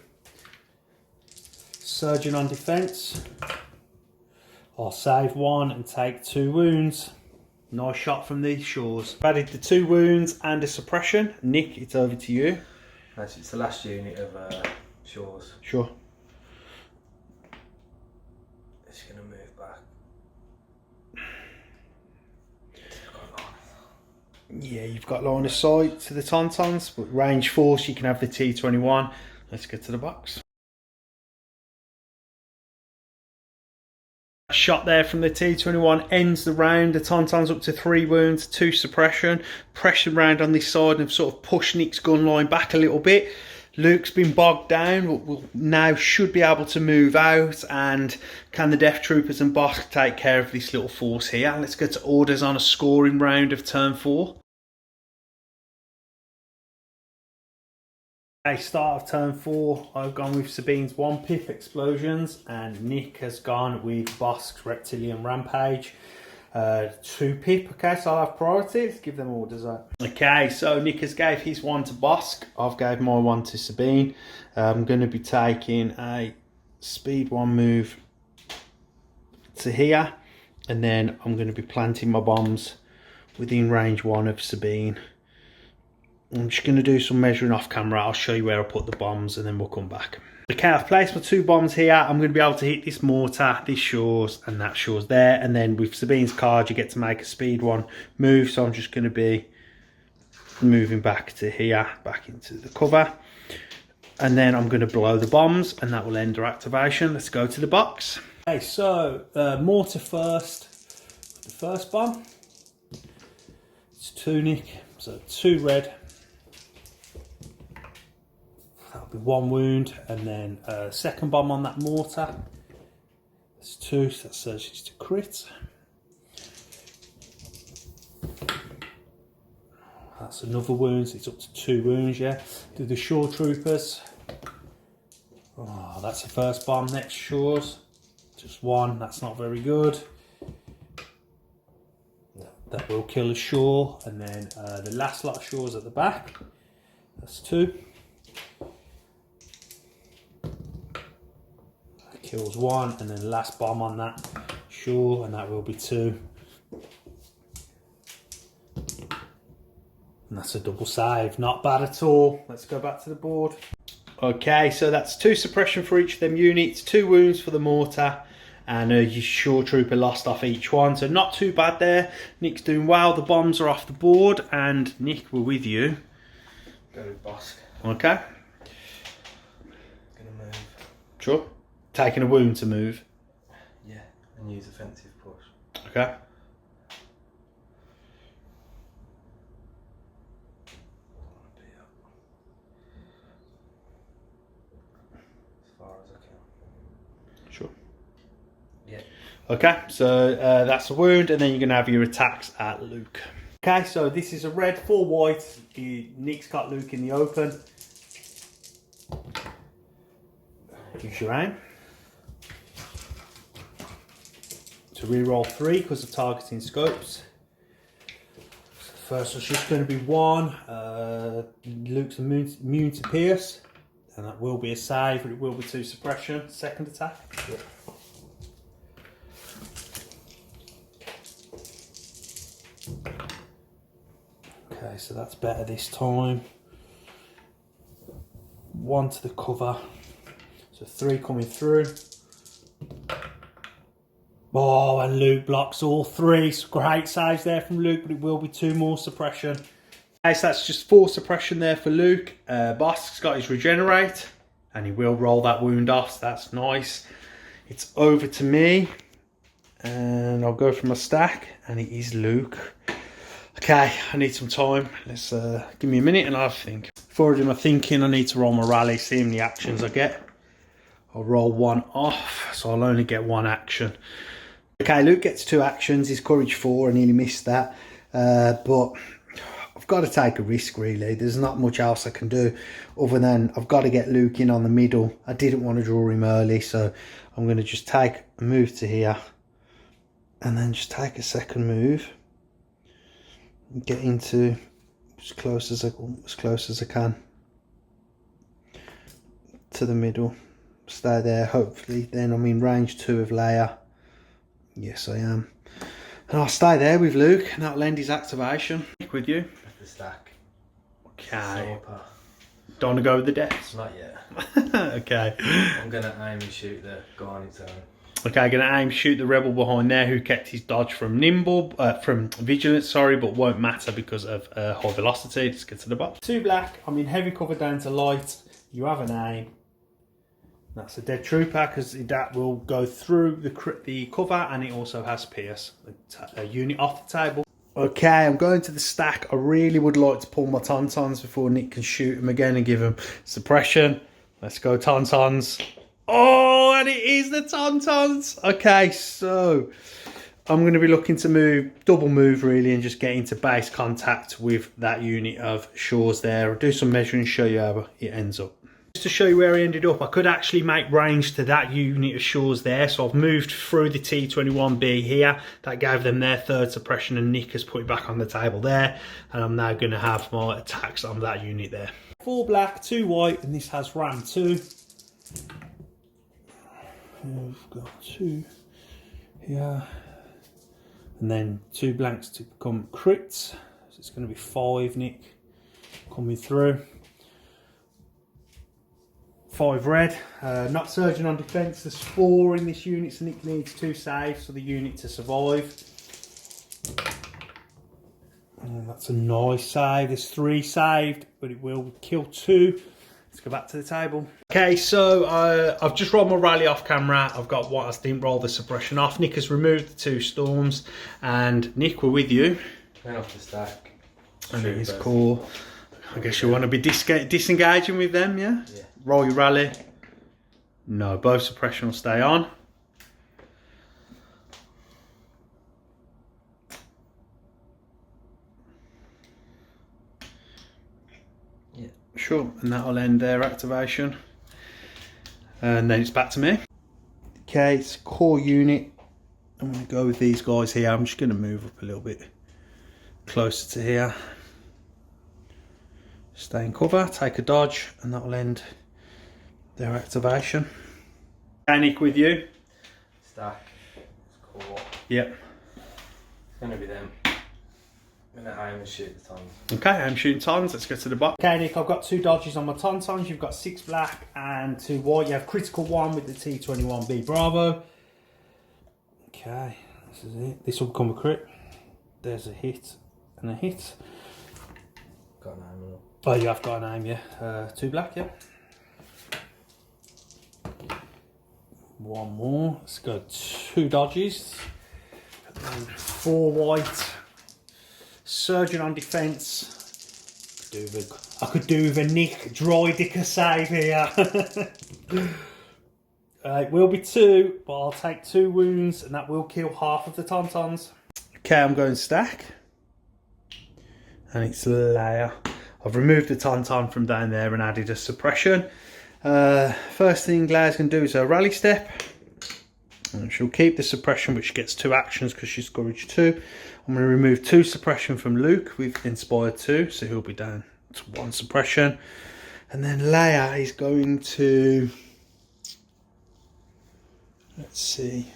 Surgeon on defence. I'll save 1 and take 2 wounds. Nice shot from these shores. Added the 2 wounds and a suppression. Nick, it's over to you. Actually, it's the last unit of shores. Sure. It's going to move back. Yeah, you've got line of sight to the Tauntauns, but range force, you can have the T21. Let's get to the box. Shot there from the T21 ends the round. The Tauntauns up to 3 wounds, 2 suppression. Pressure round on this side and sort of push Nick's gun line back a little bit. Luke's been bogged down, but we'll now should be able to move out. And can the Death Troopers and Bossk take care of this little force here? Let's go to orders on a scoring round of turn 4. Okay, start of turn 4, I've gone with Sabine's 1 pip explosions, and Nick has gone with Bossk's reptilian rampage. 2 pip, okay, so I'll have priorities, give them orders out. Okay, so Nick has gave his 1 to Bossk, I've gave my 1 to Sabine. I'm going to be taking a speed 1 move to here, and then I'm going to be planting my bombs within range 1 of Sabine. I'm just going to do some measuring off camera. I'll show you where I put the bombs and then we'll come back. Okay, I've placed my 2 bombs here. I'm going to be able to hit this mortar, this shores, and that shores there. And then with Sabine's card, you get to make a speed 1 move. So I'm just going to be moving back to here, back into the cover. And then I'm going to blow the bombs and that will end our activation. Let's go to the box. Okay, so mortar first. The first bomb. It's 2, Nick. So 2 red. That'll be 1 wound, and then second bomb on that mortar. That's 2, so that surges to crit. That's another wound, so it's up to 2 wounds, yeah. Do the shore troopers. Oh, that's the first bomb. Next shores, just 1. That's not very good. That will kill a shore, and then the last lot of shores at the back. That's 2. That kills 1, and then the last bomb on that shore, and that will be 2. And that's a double save. Not bad at all. Let's go back to the board. Okay, so that's 2 suppression for each of them units, 2 wounds for the mortar, and your shore trooper lost off each one, so not too bad there. Nick's doing well. The bombs are off the board, and Nick, we're with you. Go with Bossk. Okay. Gonna move. Sure. Taking a wound to move. Yeah, and use offensive push. Okay. As far as I can. Sure. Yeah. Okay, so that's a wound, and then you're going to have your attacks at Luke. Okay, so this is a red, 4 white. Nick's got Luke in the open. Use your aim. To reroll 3 because of targeting scopes. So the first one's just going to be 1. Luke's immune to pierce, and that will be a save, but it will be 2 suppression. Second attack. Yeah. Okay, so that's better this time. 1 to the cover. So 3 coming through. Oh, and Luke blocks all three. So great saves there from Luke, but it will be 2 more suppression. Okay, so that's just 4 suppression there for Luke. Bossk's got his regenerate, and he will roll that wound off, so that's nice. It's over to me, and I'll go for my stack, and it is Luke. Okay, I need some time. Let's give me a minute and I'll think. Before I do my thinking, I need to roll my rally, see how many actions I get. I'll roll 1 off, so I'll only get 1 action. Okay, Luke gets 2 actions. He's courage 4. I nearly missed that. But I've got to take a risk, really. There's not much else I can do other than I've got to get Luke in on the middle. I didn't want to draw him early, so I'm going to just take a move to here and then just take a second move and get into as close as I can to the middle. Stay there, hopefully. Then I'm in range 2 of Leia. Yes, I am. And I'll stay there with Luke, and that'll end his activation. With you. The stack. Okay. Don't want to go with the deaths? Not yet. Okay. I'm going to aim and shoot the guy on its own. Okay, going to aim shoot the rebel behind there who kept his dodge from vigilance, sorry, but won't matter because of high velocity. Let's get to the box. 2 black. I'm in heavy cover down to light. You have an aim. That's a dead trooper because that will go through the cover, and it also has pierce. A unit off the table. Okay, I'm going to the stack. I really would like to pull my Tauntauns before Nick can shoot them again and give them suppression. Let's go Tauntauns. Oh, and it is the Tauntauns. Okay, so I'm going to be looking to double move really, and just get into base contact with that unit of Shores there. I'll do some measuring and show you how it ends up. Just to show you where I ended up, I could actually make range to that unit of Shores there. So I've moved through the T21B here. That gave them their 3rd suppression, and Nick has put it back on the table there. And I'm now going to have my attacks on that unit there. 4 black, 2 white, and this has ram 2. We've got 2 here. And then 2 blanks to become crits. So it's going to be 5, Nick, coming through. 5 red, not surging on defence. There's 4 in this unit, so Nick needs 2 saves for the unit to survive. And that's a nice save. There's 3 saved, but it will kill 2. Let's go back to the table. Okay, so I've just rolled my rally off camera. I've got what I didn't roll the suppression off. Nick has removed the 2 storms, and Nick, we're with you. Turn off the stack. And it is cool. I guess you want to be disengaging with them, yeah? Yeah. Roll your rally. No, both suppression will stay on. Yeah. Sure, and that'll end their activation. And then it's back to me. Okay, it's core unit. I'm going to go with these guys here. I'm just going to move up a little bit closer to here. Stay in cover, take a dodge, and that'll end their activation. Krennic with you. Stack. It's core. Yep. It's going to be them. I'm going to aim and shoot the tons. Okay, I'm shooting tons. Let's go to the box. Okay, Nick, I've got 2 dodges on my Tauntauns. You've got 6 black and 2 white. You have critical 1 with the T21B Bravo. Okay, this is it. This will become a crit. There's a hit and a hit. Got an aim. Oh, you have got an aim, yeah. 2 black, yeah. 1 more. Let's go 2 dodges. And 4 white. Surgeon on defence. I could do with a Nick Droidica save here. It will be 2, but I'll take 2 wounds, and that will kill half of the Tauntauns. Okay, I'm going stack. And it's Leia. I've removed the Tauntaun from down there and added a suppression. First thing Leia's going to do is a rally step. And she'll keep the suppression, but she gets 2 actions because she's courage 2. I'm going to remove 2 suppression from Luke with inspired 2, so he'll be down to 1 suppression. And then Leia is going to, let's see,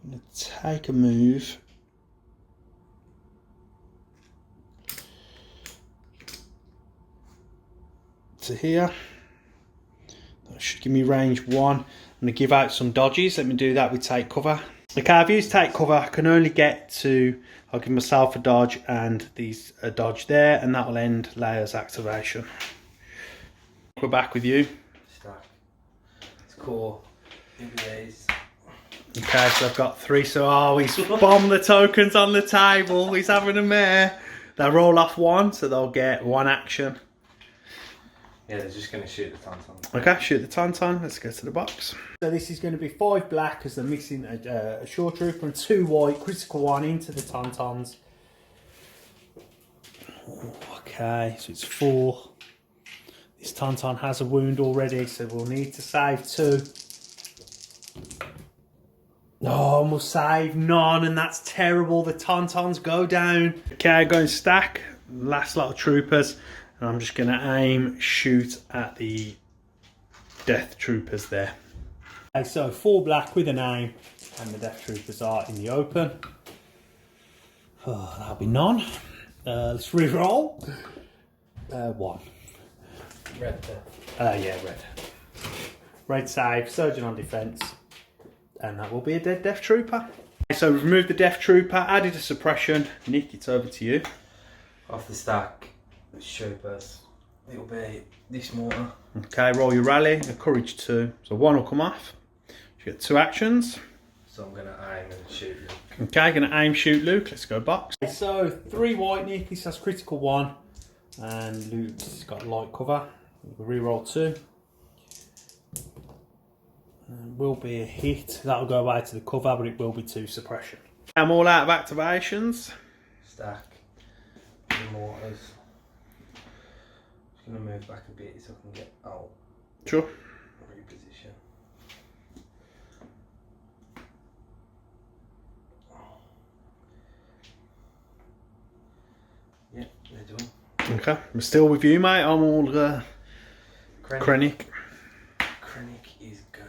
I'm going to take a move. To here. That should give me range 1. going to give out some dodges. Let me do that with take cover. Okay, I've used take cover. I can only get to, I'll give myself a dodge and these a dodge there, and that will end Leia's activation. We're back with you. Stack. It's cool. EBAs. Okay, so I've got 3. So, he's bombed the tokens on the table. He's having a mare. They roll off 1, so they'll get 1 action. Yeah, they're just going to shoot the Tauntaun. Okay, shoot the Tauntaun. Let's go to the box. So this is going to be 5 black because they're missing a shore trooper, and 2 white. Critical 1 into the Tauntauns. Okay, so it's 4. This Tauntaun has a wound already, so we'll need to save 2. No, we'll save none, and that's terrible. The Tauntauns go down. Okay, go and stack. Last lot of troopers. And I'm just going to aim, shoot at the death troopers there. Okay, so 4 black with an aim, and the death troopers are in the open. Oh, that'll be none. Let's re-roll. 1. Red there. Yeah, red. Red save, surgeon on defence, and that will be a dead death trooper. Okay, so we've removed the death trooper, added a suppression. Nick, it's over to you. Off the stack, the troopers. It'll be this mortar. Okay, roll your rally, a courage 2. So 1 will come off. You get 2 actions. So I'm going to aim and shoot you. Okay, going to aim, shoot Luke. Let's go box. So 3 white, Nick. This has critical 1. And Luke's got light cover. We'll re-roll 2. And will be a hit. That'll go away to the cover, but it will be 2 suppression. I'm all out of activations. Stack. The mortars. Just going to move back a bit so I can get out. Sure. Reposition. Yeah, they're done. Okay, I'm still with you, mate. I'm all Krennic. Krennic is gonna.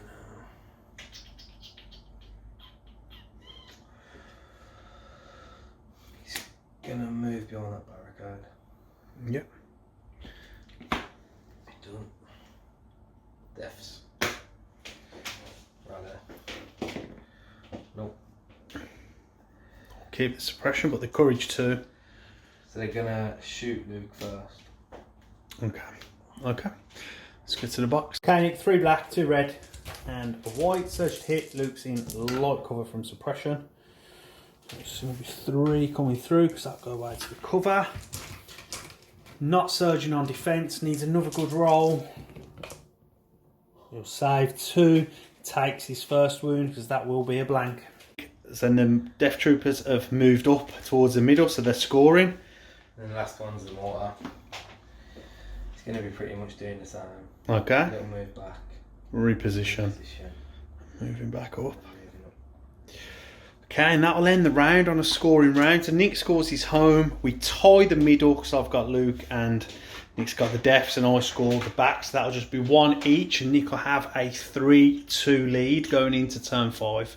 He's gonna move beyond that barricade. Yep. Done. Deaths. Right there. Nope. Keep the suppression, but the courage 2. So they're gonna shoot Luke first. Okay. Okay. Let's get to the box. Okay, Nick, 3 black, 2 red, and a white. Searched hit. Luke's in light cover from suppression. There's going to be 3 coming through because that'll go away to the cover. Not surging on defence. Needs another good roll. He'll save 2. Takes his first wound because that will be a blank. And the death troopers have moved up towards the middle, so they're scoring. And the last one's the mortar. It's going to be pretty much doing the same. Okay. Little move back. Reposition. Position. Moving back up. Moving up. Okay, and that'll end the round on a scoring round. So Nick scores his home. We tie the middle because I've got Luke and Nick's got the deaths and I score the backs. So that'll just be 1 each, and Nick will have a 3-2 lead going into turn 5.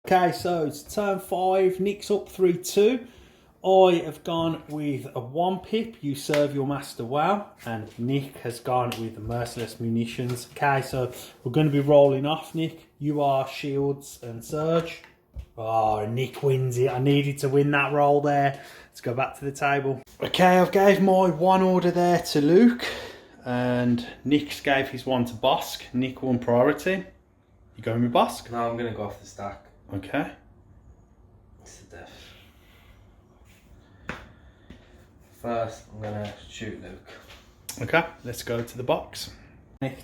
Okay, so it's turn 5. Nick's up 3-2. I have gone with a 1 pip, you serve your master well, and Nick has gone with the merciless munitions. Okay, so we're going to be rolling off, Nick. You are shields and surge. Oh, Nick wins it. I needed to win that roll there. Let's go back to the table. Okay, I've gave my 1 order there to Luke, and Nick gave his 1 to Bossk. Nick won priority. You going with Bossk? No, I'm going to go off the stack. Okay. It's the death. First, I'm going to shoot Luke. Okay, let's go to the box.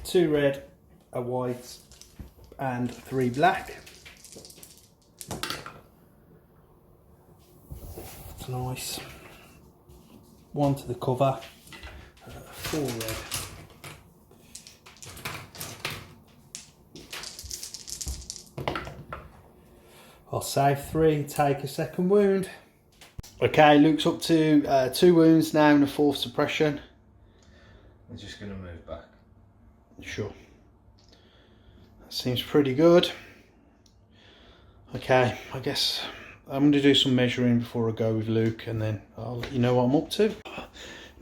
2 red, a white, and 3 black. That's nice. 1 to the cover, 4 red. I'll save 3, take a second wound. Okay, Luke's up to 2 wounds now and a 4th suppression. I'm just going to move back. Sure. That seems pretty good. Okay, I guess I'm going to do some measuring before I go with Luke, and then I'll let you know what I'm up to.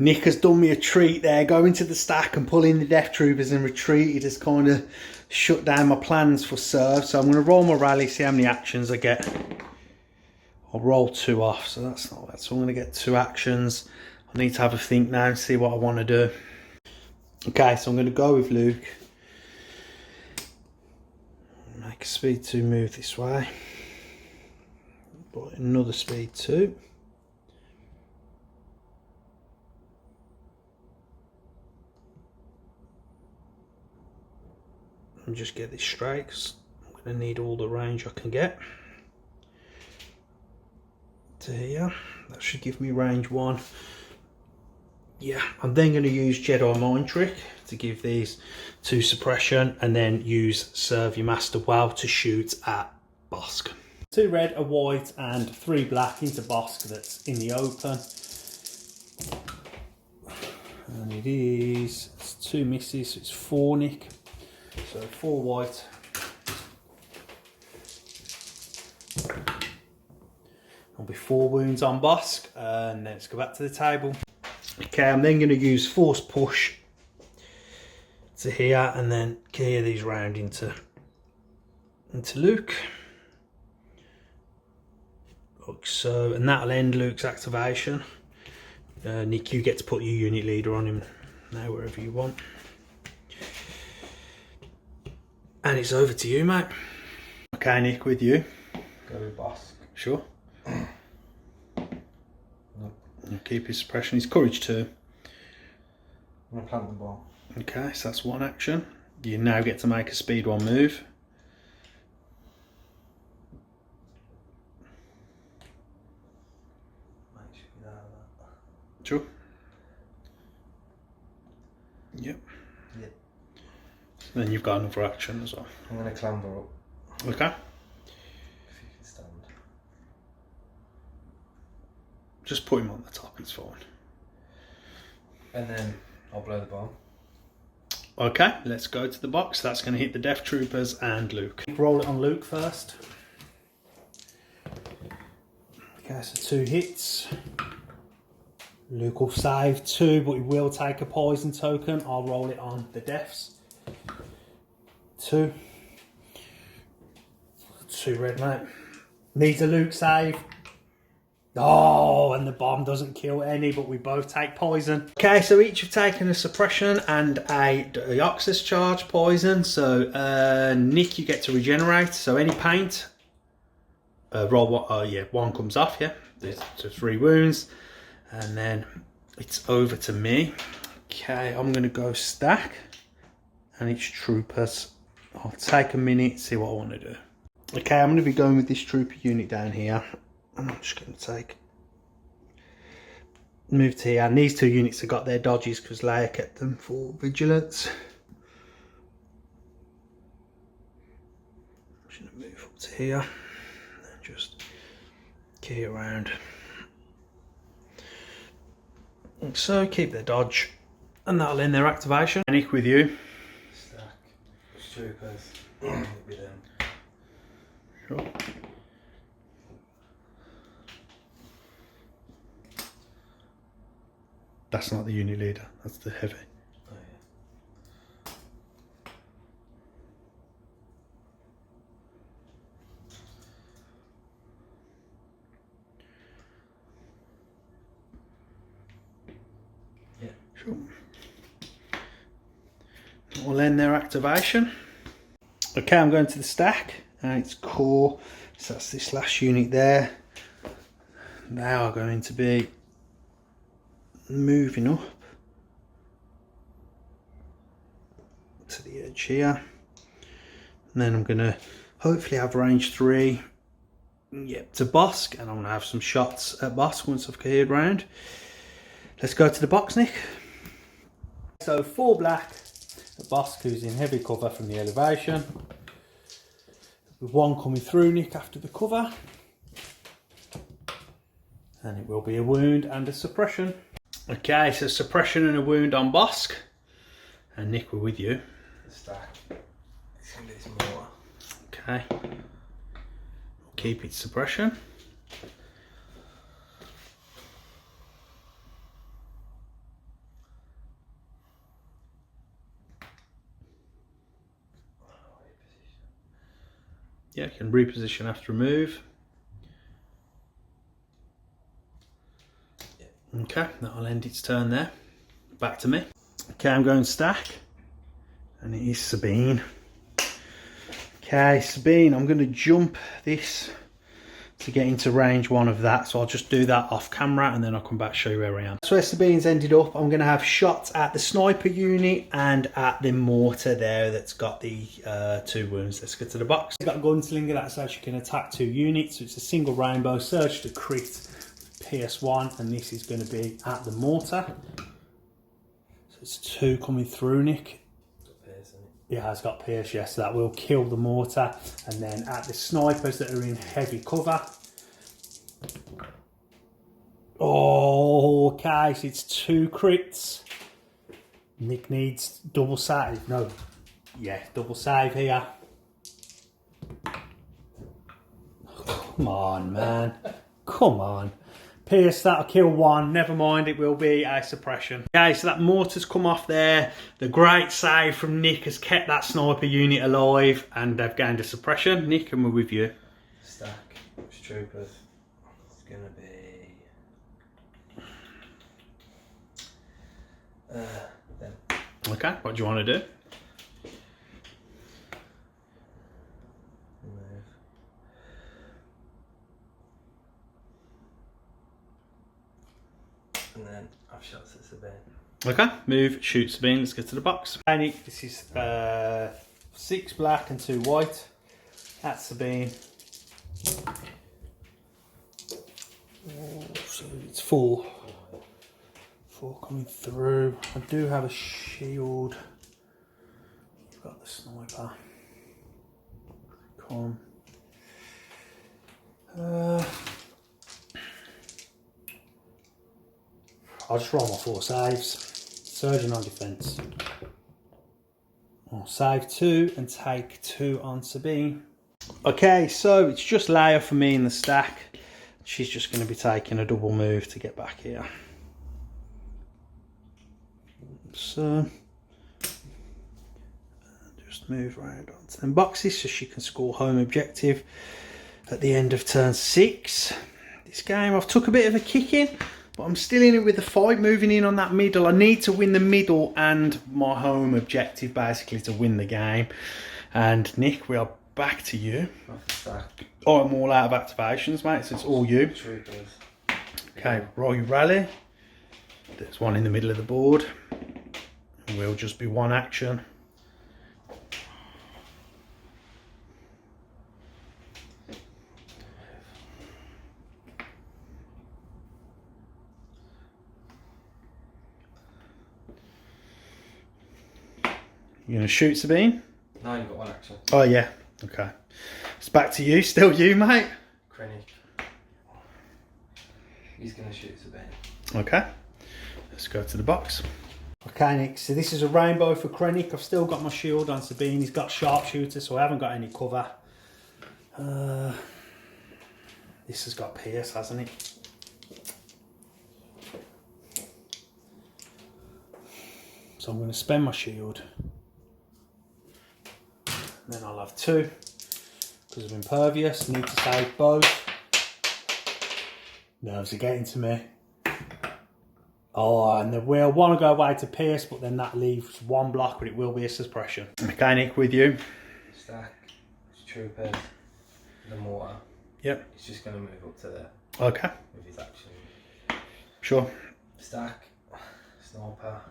Nick has done me a treat there, going to the stack and pulling the Death Troopers and retreated has kind of shut down my plans for serve. So I'm going to roll my rally, see how many actions I get. I'll roll 2 off, so that's not bad. So I'm going to get 2 actions. I need to have a think now and see what I want to do. Okay, so I'm going to go with Luke. Make a speed 2 move this way. But another speed 2. And just get this straight, because I'm going to need all the range I can get. To here. That should give me range 1. Yeah, I'm then going to use Jedi Mind Trick to give these 2 suppression, and then use Serve Your Master Well to shoot at bossk. 2 red, a white and 3 black into bossk that's in the open. And it's 2 misses, so it's 4 Nick. So 4 white. There'll be 4 wounds on bossk, and let's go back to the table. Okay, I'm then going to use Force Push to here, and then gear these round into Luke. Like so, and that'll end Luke's activation. Nick, you get to put your unit leader on him now, wherever you want. And it's over to you, mate. Okay, Nick, with you. Go with bossk. Sure. And keep his suppression. His courage 2. I'm going to plant the bomb. Okay, so that's 1 action. You now get to make a speed 1 move. Sure. Yep. Yep. Then you've got another action as well. I'm going to clamber up. Okay. If you can stand. Just put him on the top, it's fine. And then I'll blow the bomb. Okay, let's go to the box. That's going to hit the Death Troopers and Luke. Roll it on Luke first. Okay, so 2 hits. Luke will save 2, but he will take a poison token. I'll roll it on the Deaths. 2. 2 red, mate. Needs a Luke save. Oh, and the bomb doesn't kill any, but we both take poison. Okay, so each have taken a suppression and a Deoxys charge poison. So, Nick, you get to regenerate. So any paint, roll 1, yeah, 1 comes off, yeah. There's 3 wounds. And then it's over to me. Okay, I'm going to go stack. And it's troopers. I'll take a minute, see what I want to do. Okay, I'm going to be going with this trooper unit down here. And I'm just going to move to here. And these 2 units have got their dodges because Leia kept them for vigilance. I'm just going to move up to here. And just key around. Like so, keep their dodge. And that'll end their activation. Nick, with you. Stack. Troopers. It'll be them. Sure. That's not the unit leader, that's the heavy. Oh, yeah. Sure. We'll end their activation. Okay, I'm going to the stack, and it's core, so that's this last unit there. They are going to be moving up to the edge here, and then I'm going to hopefully have range 3, yep, to bossk, and I'm going to have some shots at bossk once I've cleared round. Let's go to the box, Nick. So 4 black at bossk, who's in heavy cover from the elevation, with 1 coming through Nick after the cover, and it will be a wound and a suppression. Okay, so suppression and a wound on bossk, and Nick, we're with you. Stack. It's going to be some more. Okay, keep its suppression. Yeah, you can reposition after a move. Okay, that'll end its turn there. Back to me. Okay, I'm going stack. And it is Sabine. Okay, Sabine, I'm going to jump this to get into range 1 of that. So I'll just do that off camera and then I'll come back and show you where I am. That's where Sabine's ended up. I'm going to have shots at the sniper unit and at the mortar there that's got the 2 wounds. Let's get to the box. It's got a gunslinger that says you can attack 2 units. So it's a single rainbow, surge to crit, PS1, and this is going to be at the mortar. So it's 2 coming through, Nick. Yeah, it's got pierce, yes, so that will kill the mortar. And then at the snipers that are in heavy cover. Oh, okay, so it's 2 crits. Nick needs double save. No, yeah, double save here. Come on, man. Come on. Pierce, that'll kill 1. Never mind, it will be a suppression. Okay, so that mortar's come off there. The great save from Nick has kept that sniper unit alive and they've gained a suppression. Nick, and we're with you. Stack, which troopers? It's gonna be them. Okay, what do you want to do? Move. And then I've shots at Sabine. Okay, move, shoot Sabine, let's get to the box. Hey Nick, this is 6 black and 2 white. That's Sabine. So it's 4. 4 coming through. I do have a shield. I've got the sniper. Come. I'll just roll my 4 saves. Surgeon on defence. I'll save 2 and take 2 on Sabine. Okay, so it's just Leia for me in the stack. She's just going to be taking a double move to get back here. So, just move right onto them boxes so she can score home objective at the end of turn 6. This game I've took a bit of a kick in, but I'm still in it with the fight, moving in on that middle. I need to win the middle and my home objective basically to win the game. And Nick, we are back to you. Oh, I'm all out of activations, mate, so it's all you. Troopers. Okay, roll your rally. There's 1 in the middle of the board. And we'll just be 1 action. You're going to shoot Sabine? No, you've got 1 action. Oh, yeah. Okay. It's back to you. Still you, mate. Krennic. He's going to shoot Sabine. Okay. Let's go to the box. Okay, Nick. So this is a rainbow for Krennic. I've still got my shield on Sabine. He's got sharpshooter, so I haven't got any cover. This has got pierce, hasn't it? So I'm going to spend my shield. Then I'll have 2 because I'm impervious. Need to save both. Nerves are getting to me. Oh, and the wheel want to go away to pierce, but then that leaves 1 block, but it will be a suppression. Mechanic with you. Stack, troopers, the mortar. Yep. He's just going to move up to there Okay. with his action. Sure. Stack, sniper.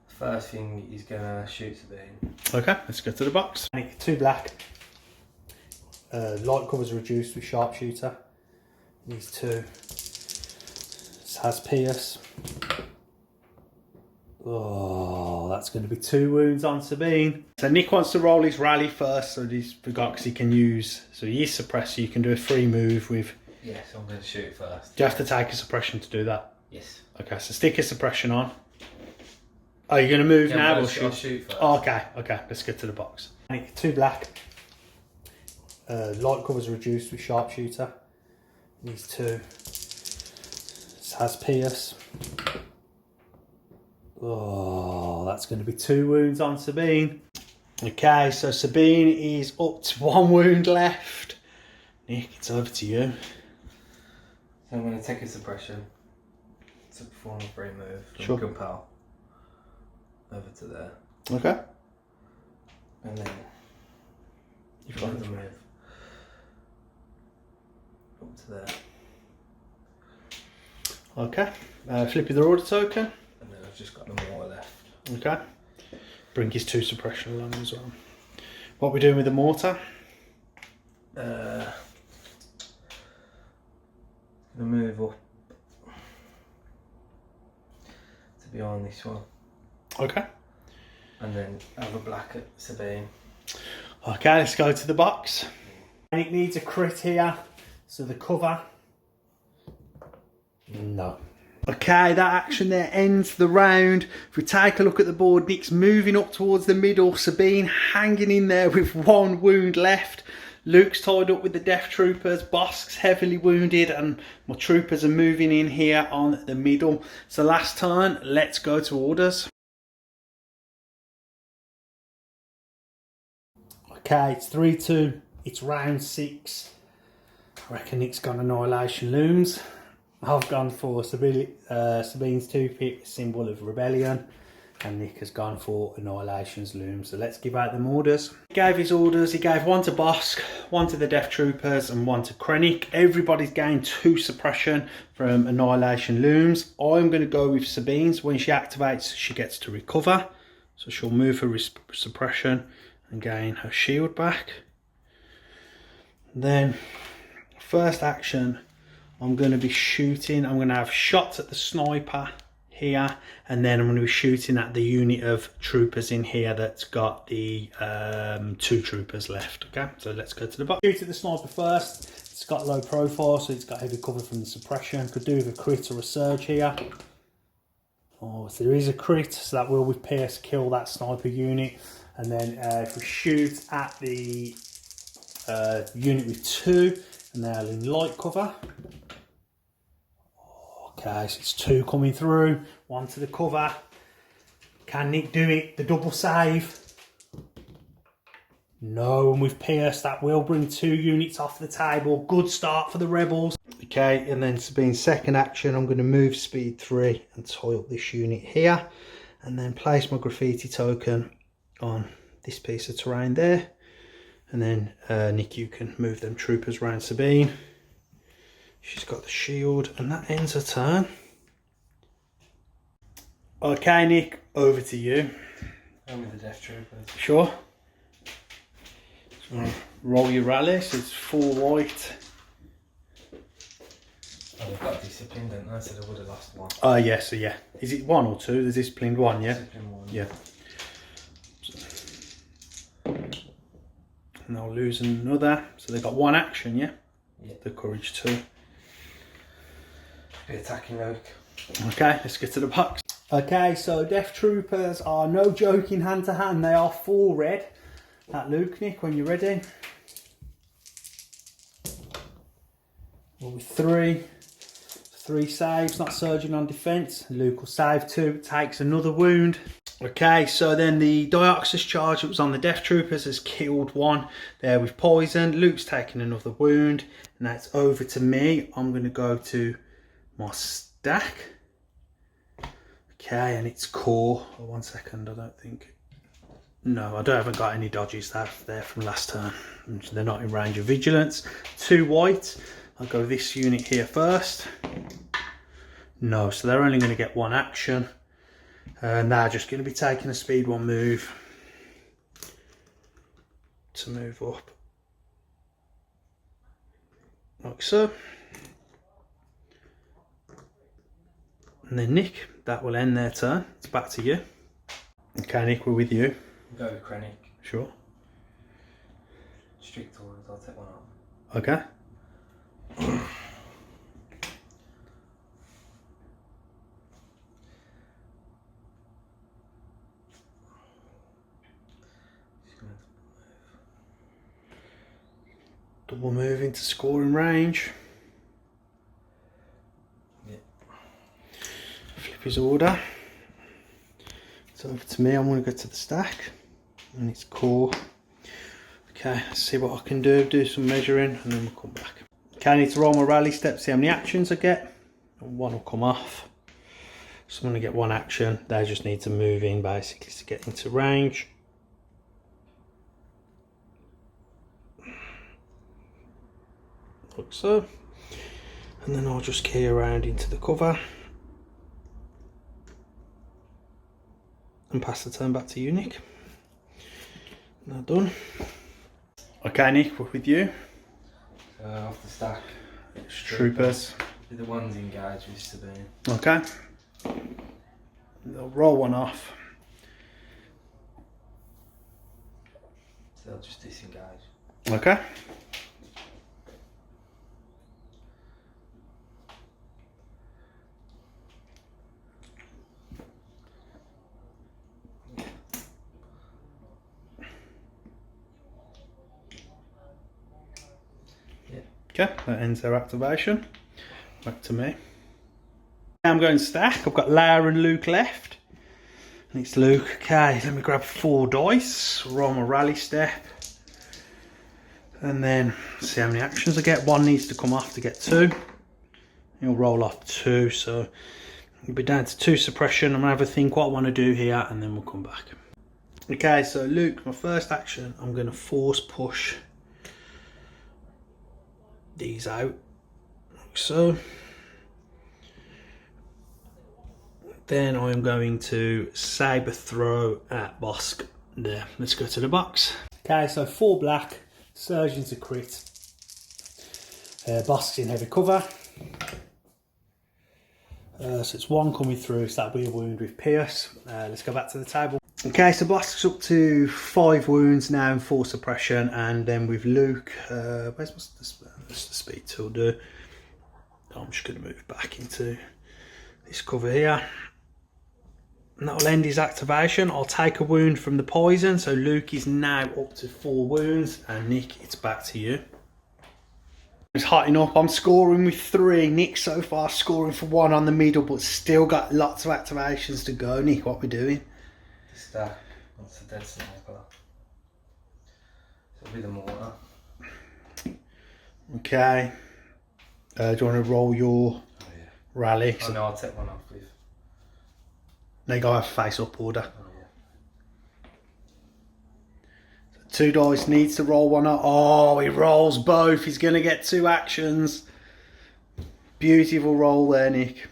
First thing he's going to shoot Sabine. Okay, let's go to the box. 2 black. Light cover's reduced with sharpshooter. These 2. This has pierce. Oh, that's going to be 2 wounds on Sabine. So Nick wants to roll his rally first, so he's forgot because he can use. So he is suppressed, so you can do a free move with. Yes, I'm going to shoot first. Do you have to take a suppression to do that? Yes. Okay, so stick a suppression on. Oh, you're going to move now? I'll shoot first. Oh, okay, let's get to the box. 2 black. Light cover's reduced with sharpshooter. These 2. This has pierce. Oh, that's going to be 2 wounds on Sabine. Okay, so Sabine is up to 1 wound left. Nick, it's over to you. So I'm going to take a suppression to perform a free move from Sure. compel over to there, Okay. and then You've try got the it. move up to there, Okay. Flip you the order token. and then I've just got the mortar left. Okay. Bring his 2 suppression along as well. What are we doing with the mortar? Gonna move up to behind this one, Okay. and then have a black at Sabine. Okay, let's go to the box. It needs a crit here, so the cover. No. Okay, that action there ends the round. If we take a look at the board, Nick's moving up towards the middle. Sabine hanging in there with 1 wound left. Luke's tied up with the Death Troopers. Bossk's heavily wounded, and my troopers are moving in here on the middle. So last turn, let's go to orders. Okay, it's 3-2. It's round 6. I reckon Nick's gone Annihilation Looms. I've gone for Sabine's 2-pick, symbol of rebellion, and Nick has gone for Annihilation's Loom. So let's give out them orders. He gave his orders. He gave 1 to Bossk, 1 to the Death Troopers, and 1 to Krennic. Everybody's gained 2 suppression from Annihilation Looms. I'm going to go with Sabine's. When she activates, she gets to recover. So she'll move her suppression and gain her shield back. Then, first action, I'm going to be shooting. I'm going to have shots at the sniper here, and then I'm going to be shooting at the unit of troopers in here that's got the 2 troopers left. Okay, so let's go to the box. Shoot at the sniper first. It's got low profile, so it's got heavy cover from the suppression. Could do with a crit or a surge here. Oh, so there is a crit, so that will with Pierce kill that sniper unit. And then if we shoot at the unit with 2, and they're in light cover. Okay, so it's 2 coming through, 1 to the cover. Can Nick do it? The double save. No, and with Pierce, that will bring 2 units off the table. Good start for the Rebels. Okay, and then Sabine's second action, I'm going to move speed 3 and tie up this unit here, and then place my graffiti token on this piece of terrain there. And then Nick, you can move them troopers around Sabine. She's got the shield, and that ends her turn. Okay, Nick, over to you. I'm with the Death Troopers. Sure. So roll your rally, so it's 4 white. Oh, they've got discipline, don't they? So they would have lost 1. Oh, yeah, so yeah. Is it 1 or 2? The disciplined 1, yeah? Discipline 1. Yeah. And they'll lose another. So they've got 1 action, yeah? Yeah. The courage 2. Be attacking Luke. Okay, let's get to the box. Okay, so Death Troopers are no joking hand to hand. They are 4 red. At Luke, Nick, when you're ready. Well, with 3 saves, not surging on defence. Luke will save 2, takes another wound. Okay, so then the Dioxis charge that was on the Death Troopers has killed 1 there with poison. Luke's taking another wound, and that's over to me. I'm going to go to my stack. Okay, and it's core. Oh, 1 second, I don't think. No, I haven't got any dodges there from last turn. They're not in range of vigilance. 2 white. I'll go this unit here first. No, so they're only going to get 1 action. And they're just going to be taking a speed 1 move to move up. Like so. And then Nick, that will end their turn. It's back to you. Okay, Nick, we're with you. Go with Krennic. Sure. Strict orders, I'll take 1 off. Okay. Double move into scoring range. Yeah. Flip his order. It's over to me. I'm going to go to the stack. and its core. Okay, let's see what I can do some measuring, and then we'll come back. Okay, I need to roll my rally step, see how many actions I get. One will come off. So I'm going to get one action. They just need to move in basically to get into range. Like so. And then I'll just key around into the cover. And pass the turn back to you, Nick. Now done. Okay, Nick, we're with you. Off the stack. Troopers. The ones engaged with Sabine. Okay. They'll roll one off. So they'll just disengage. Okay. Okay, that ends their activation. Back to me. I'm going stack. I've got Leia and Luke left. And it's Luke. Okay, let me grab 4 dice. Roll my rally step. And then see how many actions I get. 1 needs to come off to get 2. He'll roll off 2, so it'll be down to 2 suppression. I'm going to have a think what I want to do here, and then we'll come back. Okay, so Luke, my first action, I'm going to force push these out, like so. Then I'm going to saber throw at bossk there. Let's go to the box. Okay, so 4 black, surge into crit. Bossk's in heavy cover. So it's 1 coming through, so that'll be a wound with pierce. Let's go back to the table. Okay, so Bossk's up to 5 wounds now and 4 suppression, and then with Luke, where's the speed tool do? I'm just going to move back into this cover here. And that'll end his activation. I'll take a wound from the poison, so Luke is now up to 4 wounds, and Nick, it's back to you. It's hotting up. I'm scoring with 3. Nick so far scoring for 1 on the middle, but still got lots of activations to go. Nick, what we doing? The stack. What's the dead sniper? So it'll be the mortar. Okay. Do you want to roll your rally? Oh no, I'll take one off with. They go have face up order. Oh yeah. 2 dice, needs to roll 1 up. Oh, he rolls both. He's going to get 2 actions. Beautiful roll there, Nick.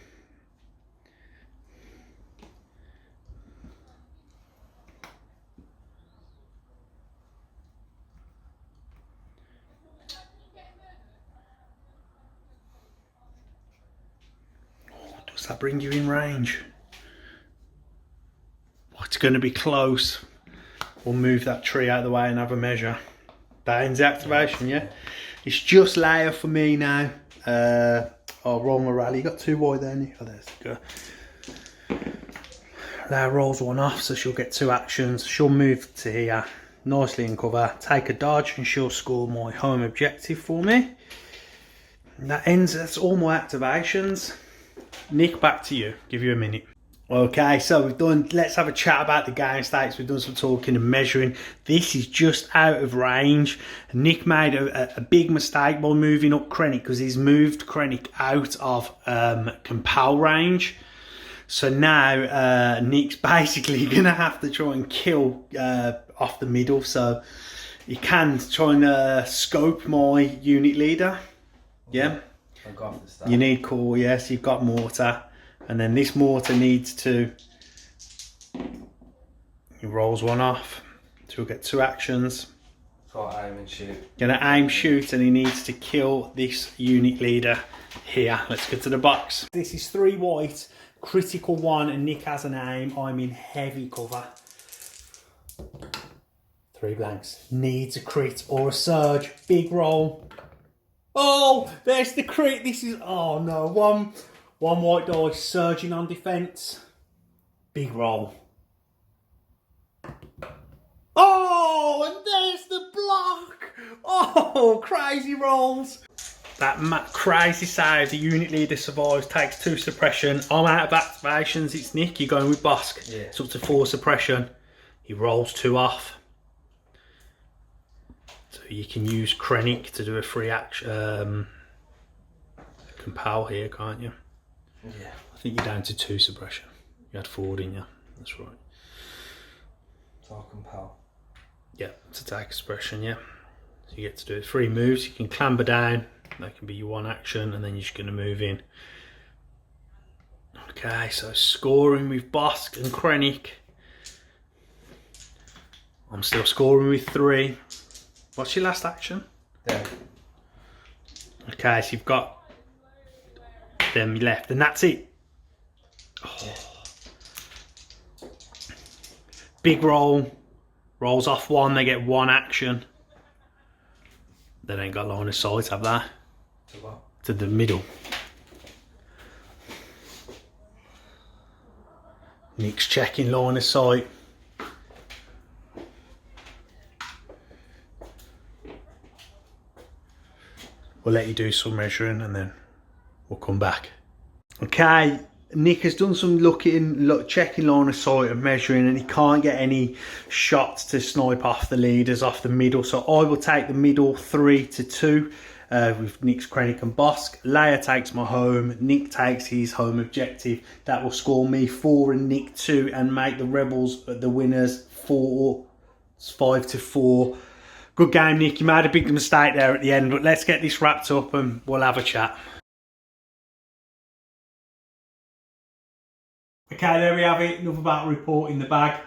Does that bring you in range? Oh, it's going to be close. We'll move that tree out of the way and have a measure. That ends the activation, yeah? It's just Leia for me now. I'll roll my rally. You got 2 wide there, Nick. Oh, there's the go. Leia rolls 1 off, so she'll get 2 actions. She'll move to here, nicely in cover, take a dodge, and she'll score my home objective for me. And that's all my activations. Nick, back to you. Give you a minute. Okay, so we've done, let's have a chat about the game states. We've done some talking and measuring. This is just out of range. Nick made a big mistake by moving up Krennic, because he's moved Krennic out of compel range. So now Nick's basically going to have to try and kill off the middle. So he can try and scope my unit leader. Yeah. I got the stack. You need core, yes, you've got mortar. And then this mortar needs to... He rolls 1 off. So we'll get 2 actions. So I aim and shoot. Gonna aim, shoot, and he needs to kill this unit leader here. Let's get to the box. This is 3 white, critical 1, and Nick has an aim. I'm in heavy cover. 3 blanks. Needs a crit or a surge. Big roll. Oh, there's the crit. This is, oh no, one white dice, surging on defense. Big roll. Oh, and there's the block. Oh, crazy rolls. That crazy save. The unit leader survives, takes 2 suppression. I'm out of activations. It's Nick. You're going with bossk. Yeah. It's up to 4 suppression. He rolls 2 off. you can use Krennic to do a free action compel here, can't you? Yeah. I think you're down to 2 suppression. You had 4, didn't you? That's right. So I'll compel. Yeah, to take a suppression, yeah. So you get to do 3 moves. You can clamber down. That can be your 1 action, and then you're just going to move in. Okay, so scoring with Bossk and Krennic. I'm still scoring with 3. What's your last action? There. Okay, so you've got them left, and that's it. Yeah. Big roll. Rolls off 1, they get 1 action. They ain't got line of sight, have they? To what? To the middle. Nick's checking line of sight. We'll let you do some measuring and then we'll come back. Okay, Nick has done some checking line of sight and measuring, and he can't get any shots to snipe off the leaders off the middle. So I will take the middle 3-2 with Nick's Krennic and Bossk. Leia takes my home. Nick takes his home objective. That will score me 4 and Nick 2 and make the Rebels the winners 5-4. Good game, Nick. You made a big mistake there at the end, but let's get this wrapped up and we'll have a chat. Okay, there we have it. Another battle report in the bag.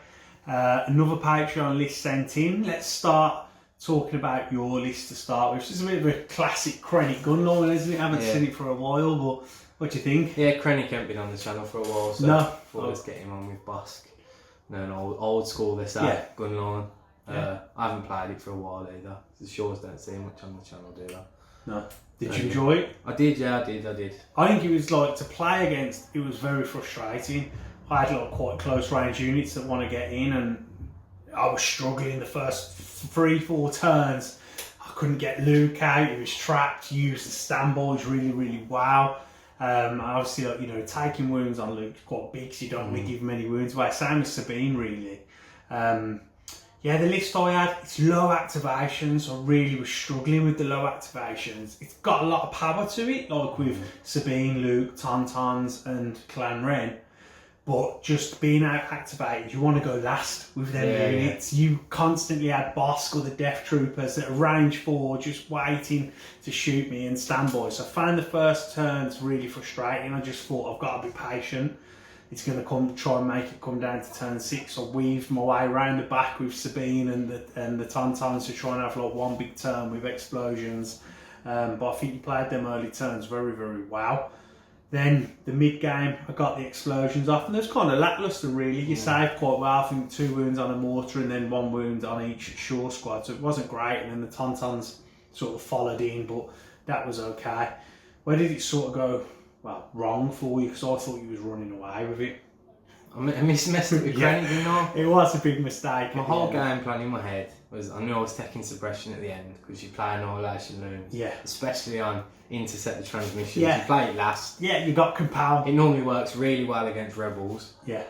Another Patreon list sent in. Let's start talking about your list to start with. This is a bit of a classic Krennic gun line, isn't it? I haven't seen it for a while, but what do you think? Yeah, Krennic hasn't been on the channel for a while, so No. I thought let's get him on with Bossk. No, an old school this gun line. I haven't played it for a while either. The shows don't see much on the channel, do they? No. Did you enjoy it? I did, yeah, I did. I think it was like, to play against, it was very frustrating. I had like quite close range units that want to get in, and I was struggling the first 3-4 turns. I couldn't get Luke out, he was trapped, used the standboys really well. Obviously, like, you know, taking wounds on Luke's quite big, so you don't really give him any wounds away. Same as Sabine, really. Yeah, the list I had, it's low activations. I really was struggling with the low activations. It's got a lot of power to it, like with Sabine, Luke, Tauntauns and Clan Wren. But just being activated, you want to go last with them units. Yeah. You constantly had Bossk or the Death Troopers at range 4 just waiting to shoot me and standby. So I found the first turns really frustrating. I just thought, I've got to be patient. It's going to try and make it come down to turn 6. I weaved my way around the back with Sabine and the Tauntauns to try and have like one big turn with explosions. But I think you played them early turns very well. Then the mid game, I got the explosions off, and it was kind of lacklustre really. You saved quite well. I think 2 wounds on a mortar and then 1 wound on each shore squad, so it wasn't great. And then the Tauntauns sort of followed in, but that was okay. Where did it sort of go wrong for you? Because I thought you was running away with it. I messed it with Krennic, you know. It was a big mistake. My whole game plan in my head was, I knew I was taking suppression at the end because you play Annihilation Loons. Yeah. Especially on intercept the transmissions. Yeah. You play it last. Yeah, you got compel. It normally works really well against Rebels. Yeah.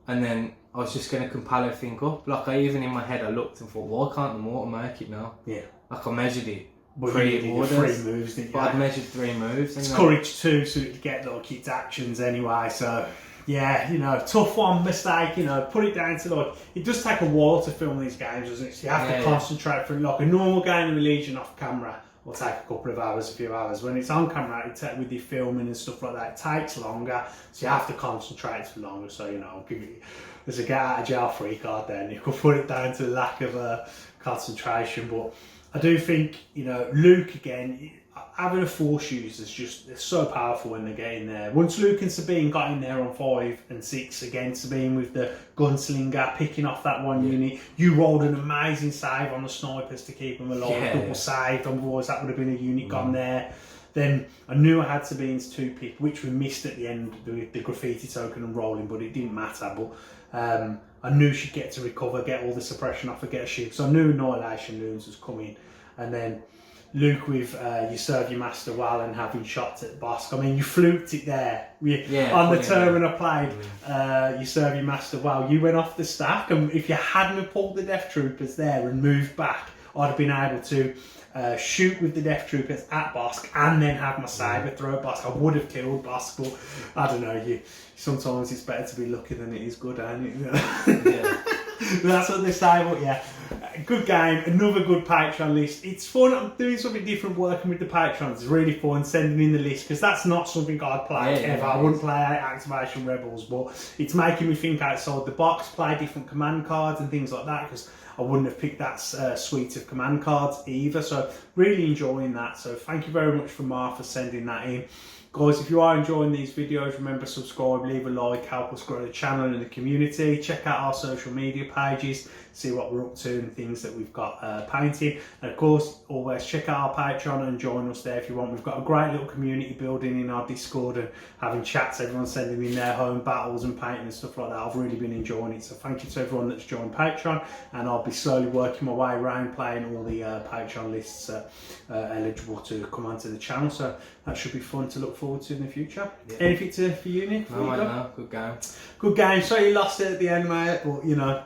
And then I was just going to compile everything up. Like, even in my head, I looked and thought, why can't the mortar make it now? Yeah. Like, I measured it. But you did 3 moves, didn't you? But I'd measured 3 moves. It's courage 2, so you get like its actions anyway. So yeah, you know, tough one, mistake. You know, put it down to like, it does take a while to film these games, doesn't it? So you have to concentrate. For like a normal game of Legion off camera will take a couple of hours, a few hours. When it's on camera, with the filming and stuff like that, it takes longer. So you have to concentrate for longer. So, you know, I'll give you, there's a get out of jail free card there, and you could put it down to lack of concentration. But I do think, you know, Luke again, having a Force user is just, they're so powerful when they get in there. Once Luke and Sabine got in there on 5 and 6, again Sabine with the gunslinger picking off that one unit, you rolled an amazing save on the snipers to keep them alive, double saved, otherwise that would have been a unit gone there. Then I knew I had Sabine's 2 pick, which we missed at the end with the graffiti token and rolling, but it didn't matter. But I knew she'd get to recover, get all the suppression off, and get a shield. So I knew Annihilation Loons was coming. And then Luke with you serve your master well and having shots at Bossk. I mean, you fluked it there. On the turn when I played, you serve your master well. You went off the stack, and if you hadn't have pulled the Death Troopers there and moved back, I'd have been able to shoot with the Death Troopers at Bossk and then have my sabre throw at Bossk. I would have killed Bossk, but I don't know. Sometimes it's better to be lucky than it is good, ain't it? Yeah. That's what they say, but yeah. Good game, another good Patreon list. It's fun. I'm doing something different working with the Patrons. It's really fun sending in the list because that's not something I'd play ever. I wouldn't play Activation Rebels, but it's making me think outside the box, play different command cards and things like that because I wouldn't have picked that suite of command cards either. So really enjoying that. So thank you very much for Marth for sending that in. Guys, if you are enjoying these videos, remember subscribe, leave a like, help us grow the channel and the community. Check out our social media pages, see what we're up to and things that we've got painting. And of course, always check out our Patreon and join us there if you want. We've got a great little community building in our Discord and having chats, everyone sending in their home battles and painting and stuff like that. I've really been enjoying it. So thank you to everyone that's joined Patreon, and I'll be slowly working my way around playing all the Patreon lists eligible to come onto the channel. So that should be fun to look forward to in the future. Yeah. Anything for you, Nick? No, good game. Good game. So you lost it at the end, mate, but you know,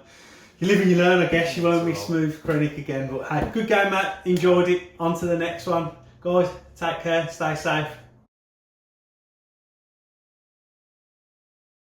you live and you learn. I guess you won't be smooth Krennic again, but hey, good game, mate. Enjoyed it. On to the next one, guys. Take care. Stay safe.